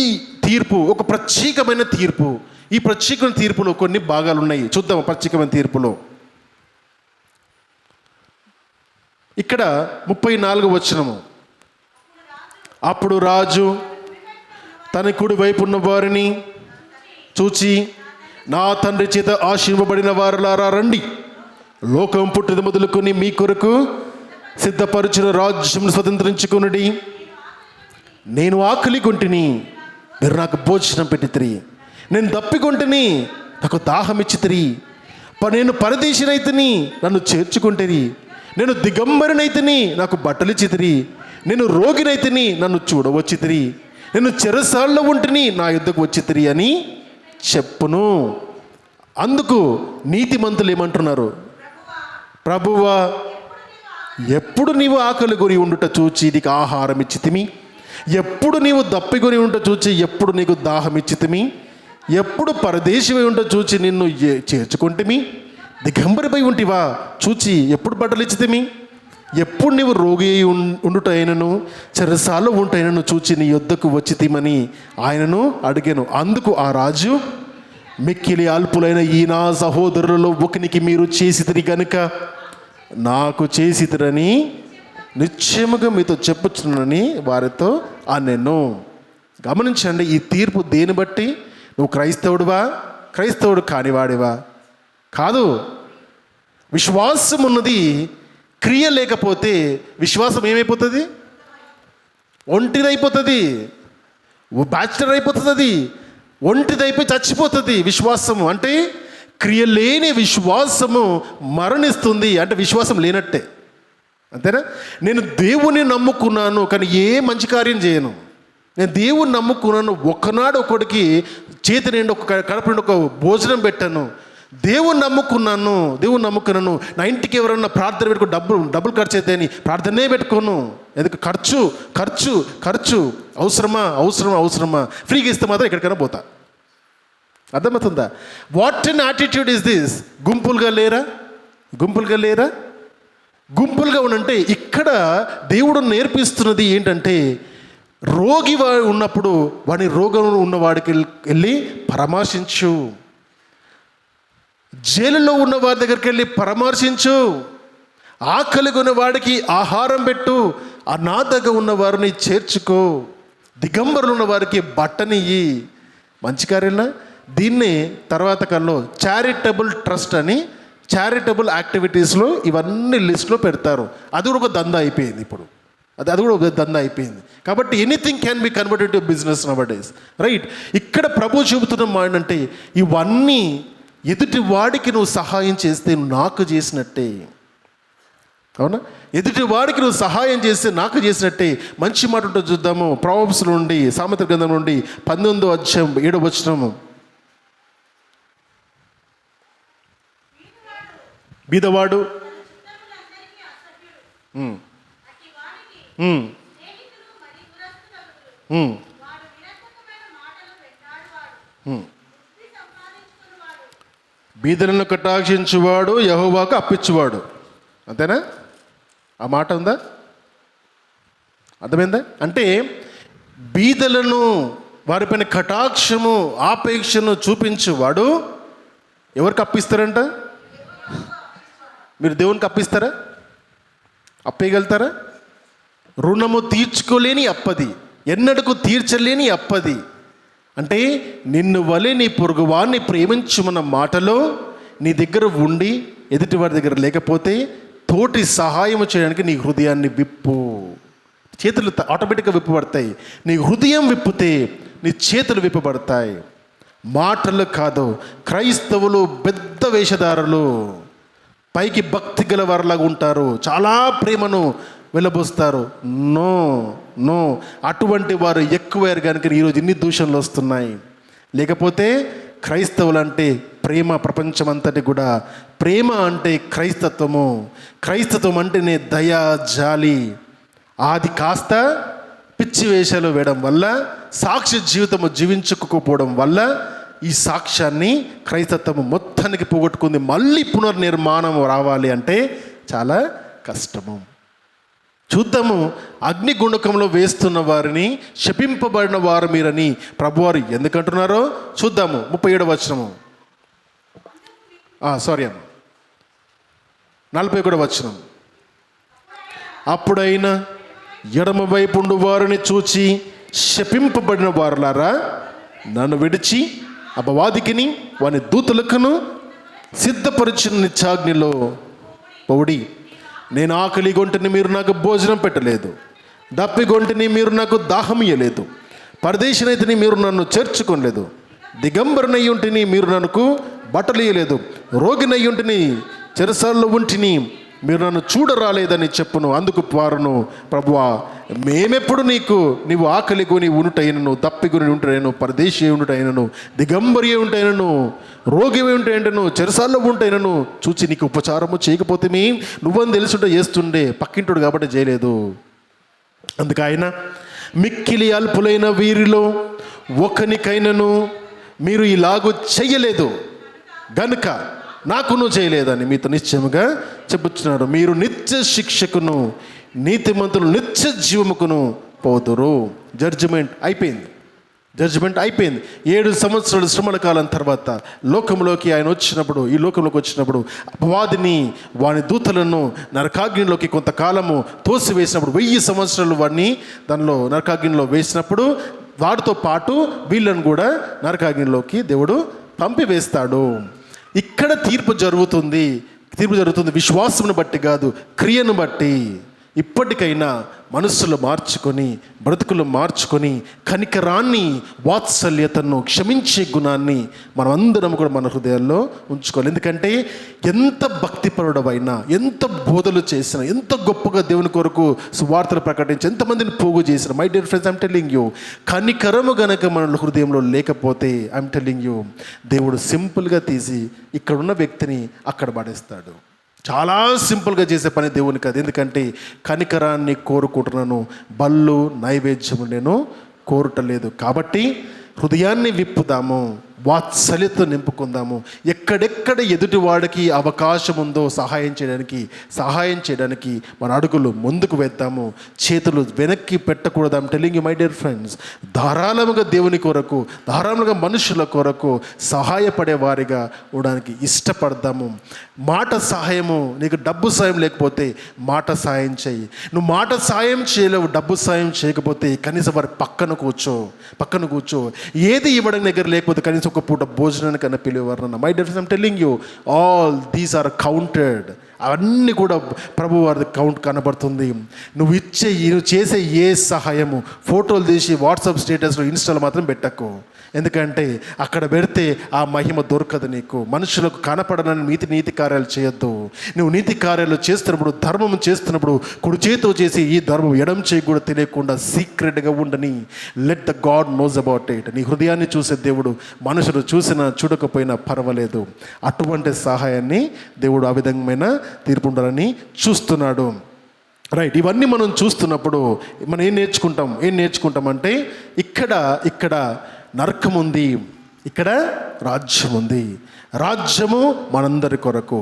తీర్పు ఒక ప్రత్యేకమైన తీర్పు. ఈ ప్రత్యేకమైన తీర్పులో కొన్ని భాగాలు ఉన్నాయి. చూద్దాం. ప్రత్యేకమైన తీర్పులో ఇక్కడ 34 వచనము. అప్పుడు రాజు తన కుడి వైపు ఉన్న వారిని చూచి నా తండ్రి చేత ఆశీర్వబడిన వారులారా రండి, లోకం పుట్టిన మొదలుకొని మీ కొరకు సిద్ధపరచిన రాజ్యం స్వతంత్రించుకొనుడి. నేను ఆకలి కొంటిని, మీరు నాకు భోజనం పెట్టితిరి. నేను దప్పికొంటిని, నాకు దాహం ఇచ్చితిరి. నేను పరదేశినైతిని, నన్ను చేర్చుకుంటిరి. నేను దిగంబరినైతిని, నాకు బట్టలిచ్చితిరి. నేను రోగినైతిని, నన్ను చూడవచ్చితిరి. నేను చెరసాల్లో ఉంటిని, నా యుద్ధకు వచ్చితిరి అని చెప్పును. అందుకు నీతిమంతులు ఏమంటున్నారు? ప్రభువా, ఎప్పుడు నీవు ఆకలి కొని ఉండుట చూచి నీకు ఆహారం ఇచ్చితిమి, ఎప్పుడు నీవు దప్పికొని ఉంట చూచి ఎప్పుడు నీకు దాహం ఇచ్చితిమి, ఎప్పుడు పరదేశివై ఉంట చూచి నిన్ను చేర్చుకుంటిమి, దిగంబరిపై ఉంటివా చూచి ఎప్పుడు బట్టలు ఇచ్చితిమి, ఎప్పుడు నీవు రోగి ఉండుటైనను చెరసాల్లో ఉంటైనను చూచి నీ యొద్దకు వచ్చితిమని ఆయనను అడిగాను. అందుకు ఆ రాజు, మిక్కిలి అల్పులైన ఈ నా సహోదరులలో ఒకనికి మీరు చేసితిరి గనుక నాకు చేసితిరని నిశ్చయముగా మీతో చెప్పుచున్నానని వారితో అనెను. గమనించండి, ఈ తీర్పు దేని బట్టి? నువ్వు క్రైస్తవుడివా, క్రైస్తవుడు కానివాడివా? కాదు. విశ్వాసం ఉన్నది, క్రియ లేకపోతే విశ్వాసం ఏమైపోతుంది? ఒంటిదైపోతుంది, బ్యాచిలర్ అయిపోతుంది, అది ఒంటిదైపోయి చచ్చిపోతుంది. విశ్వాసము అంటే క్రియ లేని విశ్వాసము మరణిస్తుంది, అంటే విశ్వాసం లేనట్టే, అంతేనా? నేను దేవుని నమ్ముకున్నాను కానీ ఏ మంచి కార్యం చేయను. నేను దేవుని నమ్ముకున్నాను, ఒకనాడు ఒకడికి చేతి నిండి ఒక కడప నిండి ఒక భోజనం పెట్టాను. దేవుని నమ్ముకున్నాను. నా ఇంటికి ఎవరన్నా ప్రార్థన పెట్టుకో, డబ్బులు ఖర్చు అయితే అని ప్రార్థనే పెట్టుకోను. ఎందుకు? ఖర్చు అవసరమా? ఫ్రీగా ఇస్తే మాత్రం ఎక్కడికైనా పోతా. అర్థమవుతుందా? What an attitude is this? గుంపులుగా లేరా? గుంపులుగా ఉండంటే ఇక్కడ దేవుడు నేర్పిస్తున్నది ఏంటంటే, రోగి ఉన్నప్పుడు వాడి రోగం ఉన్నవాడికి వెళ్ళి పరామర్శించు, జైలులో ఉన్న వారి దగ్గరికి వెళ్ళి పరామర్శించు, ఆకలి కొన్న వాడికి ఆహారం పెట్టు, అనాథగా ఉన్న వారిని చేర్చుకో, దిగంబరులు ఉన్న వారికి బట్టనియ్యి. మంచి కార్యంలా. దీన్నే తర్వాత కాలంలో చారిటబుల్ ట్రస్ట్ అని చారిటబుల్ యాక్టివిటీస్లో ఇవన్నీ లిస్ట్లో పెడతారు. అది కూడా ఒక దందా అయిపోయింది ఇప్పుడు. అది కూడా ఒక దందా అయిపోయింది. కాబట్టి anything can be converted to business now days, right? ఇక్కడ ప్రభు చెబుతున్న మాట అంటే, ఇవన్నీ ఎదుటి వాడికి నువ్వు సహాయం చేస్తే నాకు చేసినట్టే. అవునా? ఎదుటి వాడికి నువ్వు సహాయం చేస్తే నాకు చేసినట్టే. మంచి మాట ఉంటుందో చూద్దాము. ప్రొవర్బ్స్ నుండి, సామెతల గ్రంథం నుండి 19వ అధ్యాయం 7వ వచనము. బీదవాడు బీదలను కటాక్షించువాడు యెహోవాకు అప్పించువాడు. అంతేనా? ఆ మాట ఉందా? అర్థమైందా? అంటే బీదలను, వారిపైన కటాక్షము ఆపేక్షను చూపించువాడు ఎవరికి అప్పిస్తారంట? మీరు దేవునికి అప్పిస్తారా? అప్పేయగలుగుతారా? రుణము తీర్చుకోలేని అప్పది, ఎన్నడకు తీర్చలేని అప్పది. అంటే నిన్ను వలె నీ పొరుగువాన్ని ప్రేమించుమన్న మాటలో నీ దగ్గర ఉండి ఎదుటి వారి దగ్గర లేకపోతే తోటి సహాయం చేయడానికి నీ హృదయాన్ని విప్పు. చేతులు ఆటోమేటిక్గా విప్పబడతాయి. నీ హృదయం విప్పితే నీ చేతులు విప్పబడతాయి. మాటలు కాదు. క్రైస్తవులు పెద్ద వేషధారులు, పైకి భక్తి గల వారిలాగా ఉంటారు, చాలా ప్రేమను వెలబోస్తారు. నో అటువంటి వారు ఎక్కువయ్యారు కనుక ఈరోజు ఇన్ని దూషణలు వస్తున్నాయి. లేకపోతే క్రైస్తవులు అంటే ప్రేమ. ప్రపంచం అంతటి కూడా ప్రేమ అంటే క్రైస్తత్వం అంటేనే దయ, జాలి. అది కాస్త పిచ్చి వేషాలు వేయడం వల్ల, సాక్ష్య జీవితము జీవించుకోకపోవడం వల్ల ఈ సాక్ష్యాన్ని క్రైస్తత్వం మొత్తానికి పోగొట్టుకుంది. మళ్ళీ పునర్నిర్మాణం రావాలి అంటే చాలా కష్టము. చూద్దాము. అగ్నిగుండకంలో వేస్తున్న వారిని శపింపబడిన వారు మీరని ప్రభువారు ఎందుకంటున్నారో చూద్దాము. 37వ వచనము. 41వ వచనం. అప్పుడైనా ఎడమ వైపుండు వారిని చూచి శపింపబడిన వారులారా, నన్ను విడిచి అపవాదికిని వాని దూతలకును సిద్ధపరిచిన నిత్యాగ్నిలో పౌడి. నేను ఆకలి గొంటిని మీరు నాకు భోజనం పెట్టలేదు, దప్పి గొంటిని మీరు నాకు దాహం ఇయ్యలేదు, పరదేశినైతిని మీరు నన్ను చేర్చుకోలేదు, దిగంబరనయ్యుంటిని మీరు నాకు బట్టలు ఇయ్యలేదు, రోగినయ్యుంటిని చెరసాల్లో ఉంటిని మీరు నన్ను చూడరాలేదని చెప్పును. అందుకు వారును, ప్రభువా మేమెప్పుడు నీవు ఆకలి కొని ఉంటైనను, దప్పికొని ఉంటైనను, పరదేశీ ఉంటైనను, దిగంబరి ఉంటైనను, రోగి ఉంటైనను, చెరసాల్లో ఉంటైనను చూచి నీకు ఉపచారము చేయకపోతే నువ్వని తెలుసుంటే చేస్తుండే, పక్కింటుడు కాబట్టి చేయలేదు. అందుకు ఆయన, మిక్కిలి అల్పులైన వీరిలో ఒకనికైనను మీరు ఇలాగూ చెయ్యలేదు గనుక నాకును చేయలేదని మీతో నిశ్చయముగా చెప్పుచున్నాడు. మీరు నిత్య శిక్షకును నీతిమంతులు నిత్య జీవముకును పోదురు. జడ్జిమెంట్ అయిపోయింది. 7 సంవత్సరాల శ్రమల కాలం తర్వాత లోకంలోకి ఆయన వచ్చినప్పుడు, ఈ లోకంలోకి వచ్చినప్పుడు అపవాదిని వాని దూతలను నరకాగ్నిలోకి కొంతకాలము తోసివేసినప్పుడు, 1000 సంవత్సరాలు వాడిని దానిలో నరకాగ్నిలో వేసినప్పుడు వాడితో పాటు వీళ్ళను కూడా నరకాగ్నిలోకి దేవుడు పంపివేస్తాడు. ఇక్కడ తీర్పు జరుగుతుంది. విశ్వాసమును బట్టి కాదు, క్రియను బట్టి. ఇప్పటికైనా మనస్సులు మార్చుకొని, బ్రతుకులు మార్చుకొని, కనికరాన్ని, వాత్సల్యతను, క్షమించే గుణాన్ని మనం అందరం కూడా మన హృదయాల్లో ఉంచుకోవాలి. ఎందుకంటే ఎంత భక్తిపరుడవైనా, ఎంత బోధలు చేసినా, ఎంత గొప్పగా దేవుని కొరకు సువార్తలు ప్రకటించి ఎంతమందిని పోగు చేసిన, my dear friends, I'm telling you, కనికరము గనక మన హృదయంలో లేకపోతే ఐఎమ్ టెల్లింగ్ యూ, దేవుడు సింపుల్గా తీసి ఇక్కడున్న వ్యక్తిని అక్కడ పడేస్తాడు. చాలా సింపుల్గా చేసే పని దేవునికి అది. ఎందుకంటే కనికరాన్ని కోరుకుంటున్నాను, బళ్ళు నైవేద్యము నేను కోరుటలేదు. కాబట్టి హృదయాన్ని విప్పుదాము, వాత్సల్యత నింపుకుందాము. ఎక్కడెక్కడ ఎదుటివాడికి అవకాశం ఉందో సహాయం చేయడానికి మన అడుగులు ముందుకు వేద్దాము, చేతులు వెనక్కి పెట్టకూడదు. I'm telling you my dear friends, ధారాళముగా దేవుని కొరకు, ధారాళముగా మనుషుల కొరకు సహాయపడే వారిగా ఉండడానికి ఇష్టపడదాము. మాట సహాయము, నీకు డబ్బు సాయం లేకపోతే మాట సాయం చేయి. నువ్వు మాట సాయం చేయలేవు, డబ్బు సాయం చేయకపోతే కనీసం వారి పక్కన కూర్చో. ఏది ఇవ్వడం దగ్గర లేకపోతే కనీసం ఒక పూట భోజనానికి అన్న పిలివారు. My dear friends, I'm telling you, all these are counted. అవన్నీ కూడా ప్రభు వారి కౌంట్ కనబడుతుంది. నువ్వు చేసే ఏ సహాయము ఫోటోలు తీసి వాట్సాప్ స్టేటస్లో, ఇన్స్టాలో మాత్రం పెట్టకు. ఎందుకంటే అక్కడ పెడితే ఆ మహిమ దొరకదు నీకు. మనుషులకు కనపడనని నీతి కార్యాలు చేయొద్దు. నువ్వు నీతి కార్యాలు చేస్తున్నప్పుడు, ధర్మం చేస్తున్నప్పుడు కుడి చేతితో చేసి ఈ ధర్మం ఎడం చేయి కూడా తెలియకుండా సీక్రెట్గా ఉండని. Let the God knows about it. నీ హృదయాన్ని చూసే దేవుడు మనుషులు చూసినా చూడకపోయినా పర్వాలేదు. అటువంటి సహాయాన్ని దేవుడు ఆ విధమైన తీర్పు ఉండాలని చూస్తున్నాడు. రైట్. ఇవన్నీ మనం చూస్తున్నప్పుడు మనం ఏం నేర్చుకుంటామంటే ఇక్కడ నరకం ఉంది, ఇక్కడ రాజ్యం ఉంది. రాజ్యము మనందరి కొరకు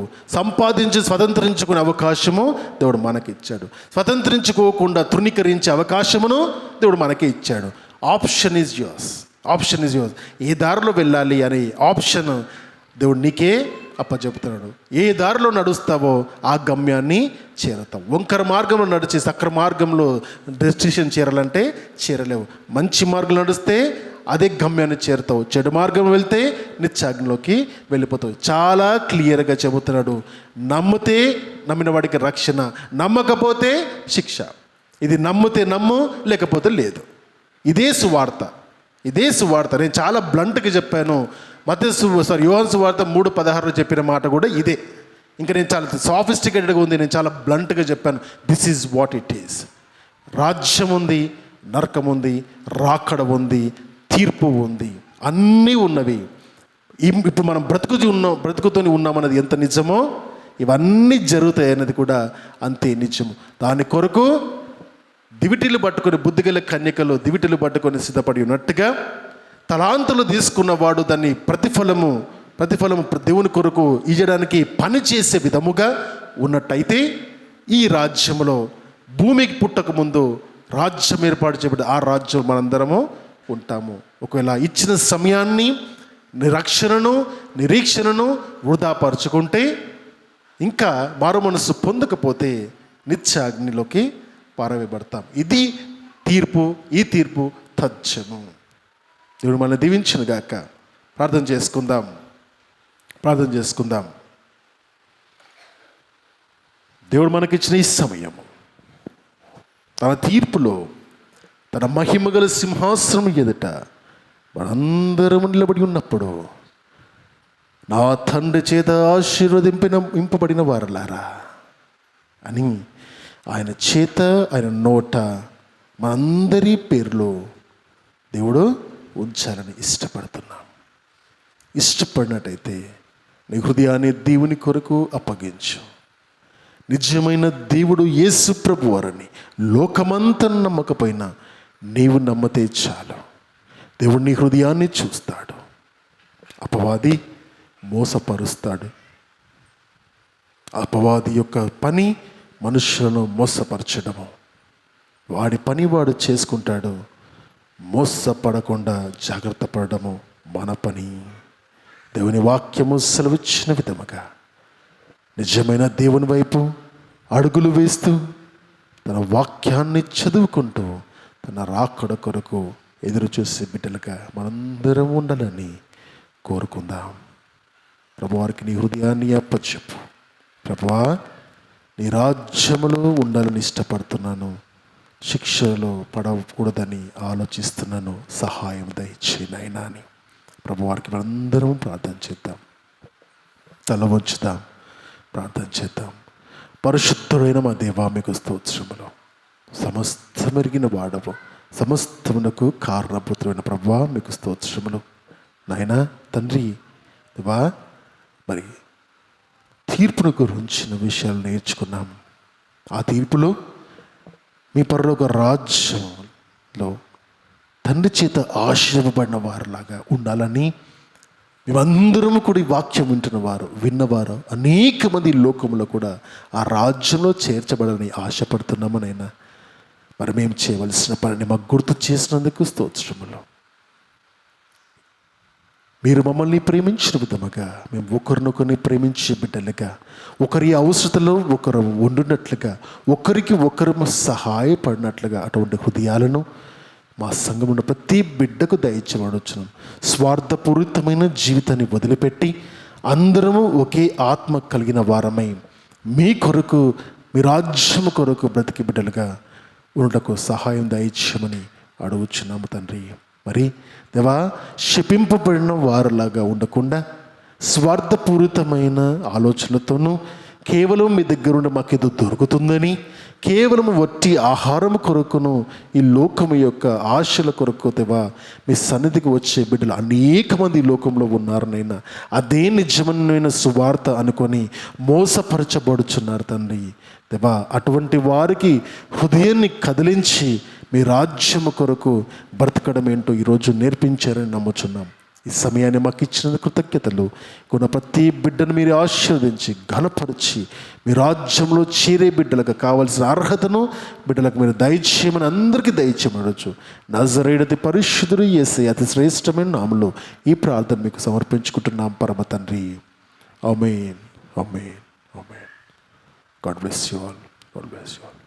స్వతంత్రించుకునే అవకాశము దేవుడు మనకి ఇచ్చాడు. స్వతంత్రించుకోకుండా తృణీకరించే అవకాశమును దేవుడు మనకి ఇచ్చాడు. Option is yours. ఏ దారిలో వెళ్ళాలి అనే ఆప్షన్ దేవుడు నీకే అప్పచెప్తున్నాడు. ఏ దారిలో నడుస్తావో ఆ గమ్యాన్ని చేరతావు. వంకర మార్గంలో నడిచి సక్ర మార్గంలో డెస్టినేషన్ చేరాలంటే చేరలేవు. మంచి మార్గం నడిస్తే అదే గమ్యాన్ని చేరుతావు. చెడు మార్గం వెళ్తే నిత్యాగ్నిలోకి వెళ్ళిపోతావు. చాలా క్లియర్గా చెబుతున్నాడు. నమ్మిన వాడికి రక్షణ, నమ్మకపోతే శిక్ష. ఇది నమ్మితే నమ్ము, లేకపోతే లేదు. ఇదే సువార్త. నేను చాలా బ్లంట్గా చెప్పాను. యోహాను సువార్త 3:16 చెప్పిన మాట కూడా ఇదే. ఇంకా నేను చాలా సాఫిస్టికేటెడ్గా ఉంది. నేను చాలా బ్లంట్గా చెప్పాను. This is what it is. రాజ్యం ఉంది, నరకం ఉంది, రాకడ ఉంది, తీర్పు ఉంది, అన్నీ ఉన్నవి. ఇప్పుడు మనం బ్రతుకుతోని ఉన్నామన్నది ఎంత నిజమో ఇవన్నీ జరుగుతాయి అన్నది కూడా అంతే నిజము. దాని కొరకు దివిటీలు పట్టుకొని, బుద్ధిగల కన్యకలు దివిటీలు పట్టుకొని సిద్ధపడి ఉన్నట్టుగా తలాంతులు తీసుకున్నవాడు దాన్ని ప్రతిఫలము దేవుని కొరకు ఇవ్వడానికి పని చేసే విధముగా ఉన్నట్టయితే ఈ రాజ్యంలో భూమికి పుట్టక ముందు రాజ్యం ఏర్పాటు చేయబడి ఆ రాజ్యం మనందరము ఉంటాము. ఒకవేళ ఇచ్చిన సమయాన్ని, నిరీక్షణను వృధాపరుచుకుంటే, ఇంకా మారు మనసు పొందకపోతే నిత్య అగ్నిలోకి పారవేయబడతాం. ఇది తీర్పు. ఈ తీర్పు తథ్యము. దేవుడు మనల్ని దీవించును గాక. ప్రార్థన చేసుకుందాం. ప్రార్థన చేసుకుందాం. దేవుడు మనకిచ్చిన ఈ సమయము తన తీర్పులో తన మహిమగల సింహాసనం ఎదుట మనందరం నిలబడి ఉన్నప్పుడు, నా తండ్రి చేత ఆశీర్వదింపబడిన వారలారా అని ఆయన చేత, ఆయన నోట మనందరి పేర్లు దేవుడు ఉంచాలని ఇష్టపడుతున్నాం. ఇష్టపడినట్టయితే నీ హృదయాన్ని దేవుని కొరకు అప్పగించు. నిజమైన దేవుడు యేసు ప్రభు వారని లోకమంతా నమ్మకపోయినా నీవు నమ్మతే చాలు. దేవుడు నీ హృదయాన్ని చూస్తాడు. అపవాది మోసపరుస్తాడు. అపవాది యొక్క పని మనుషులను మోసపరచడము. వాడి పని వాడు చేసుకుంటాడు. మోసపడకుండా జాగ్రత్త పడడము మన పని. దేవుని వాక్యము సెలవిచ్చిన విధముగా నిజమైన దేవుని వైపు అడుగులు వేస్తూ తన వాక్యాన్ని చదువుకుంటూ తన రాకడ కొరకు ఎదురు చూసే బిడ్డలుగా మనందరం ఉండాలని కోరుకుందాం. ప్రభువారికి నీ హృదయాన్ని అప్పచెప్పు. ప్రభువా, నీ రాజ్యములో ఉండాలని ఇష్టపడుతున్నాను, శిక్షలో పడకూడదని ఆలోచిస్తున్నాను, సహాయం దయచేయి నాయనా అని ప్రభువారికి మనందరం ప్రార్థన చేద్దాం. తల వంచుదాం, ప్రార్థన చేద్దాం. పరిశుద్ధుడైన మా దేవా, మీకు స్తోత్రములు. సమస్తమెరిగిన వాడవు, సమస్తమునకు కారణభూతుడైన ప్రభువా, మీకు స్తోత్రములు. నాయనా తండ్రి దేవా, మరి తీర్పును గురించిన విషయాలు నేర్చుకున్నాం. ఆ తీర్పులో మీ పరలోక రాజ్యంలో తండ్రి చేత ఆశీర్వబడిన వారిలాగా ఉండాలని మేమందరము కూడా ఈ వాక్యం విన్నవారు అనేక మంది లోకంలో కూడా ఆ రాజ్యంలో చేర్చబడాలని ఆశపడుతున్నామనైనా. మరి మేము చేయవలసిన పనిని మాకు గుర్తు చేసినందుకు స్తోత్రములు. మీరు మమ్మల్ని ప్రేమించిన విధముగా మేము ఒకరినొకరిని ప్రేమించే బిడ్డలుగా, ఒకరి అవసరతలో ఒకరు ఉండునట్లుగా, ఒకరికి ఒకరు సహాయపడినట్లుగా అటువంటి హృదయాలను మా సంఘమున ప్రతి బిడ్డకు దయచేయవచ్చును. స్వార్థపూరితమైన జీవితాన్ని వదిలిపెట్టి అందరము ఒకే ఆత్మ కలిగిన వారమై మీ కొరకు, మీ రాజ్యము కొరకు బ్రతికి బిడ్డలుగా ఉండటకు సహాయం దయచేయమని అడుగుచున్నాము తండ్రి. మరి దేవా, శపింపబడిన వారిలాగా ఉండకుండా స్వార్థపూరితమైన ఆలోచనలతోనూ కేవలం మీ దగ్గర ఉండి మాకేదో దొరుకుతుందని, కేవలం వట్టి ఆహారం కొరకును ఈ లోకము యొక్క ఆశల కొరకు దేవా మీ సన్నిధికి వచ్చే బిడ్డలు అనేక మంది లోకంలో ఉన్నారనైనా అదే నిజమైన సువార్త అనుకొని మోసపరచబడుచున్నారు తండ్రి. దేవా, అటువంటి వారికి హృదయాన్ని కదిలించి మీ రాజ్యము కొరకు బ్రతకడం ఏంటో ఈరోజు నేర్పించారని నమ్ముచున్నాం. ఈ సమయాన్ని మాకు ఇచ్చిన కృతజ్ఞతలు. కొన్న ప్రతి బిడ్డను మీరు ఆశీర్వదించి ఘనపరిచి మీ రాజ్యంలో చేరే బిడ్డలకు కావాల్సిన అర్హతను బిడ్డలకు మీరు దయచేయమని అందరికీ దయచేయమనొచ్చు. నజరేయుడి పరిశుద్ధుడు యేసయ్య అతి శ్రేష్టమైన నామములో ఈ ప్రార్థన మీకు సమర్పించుకుంటున్నాం పరమ తండ్రి. Amen, amen, amen. God bless you all. God bless you all.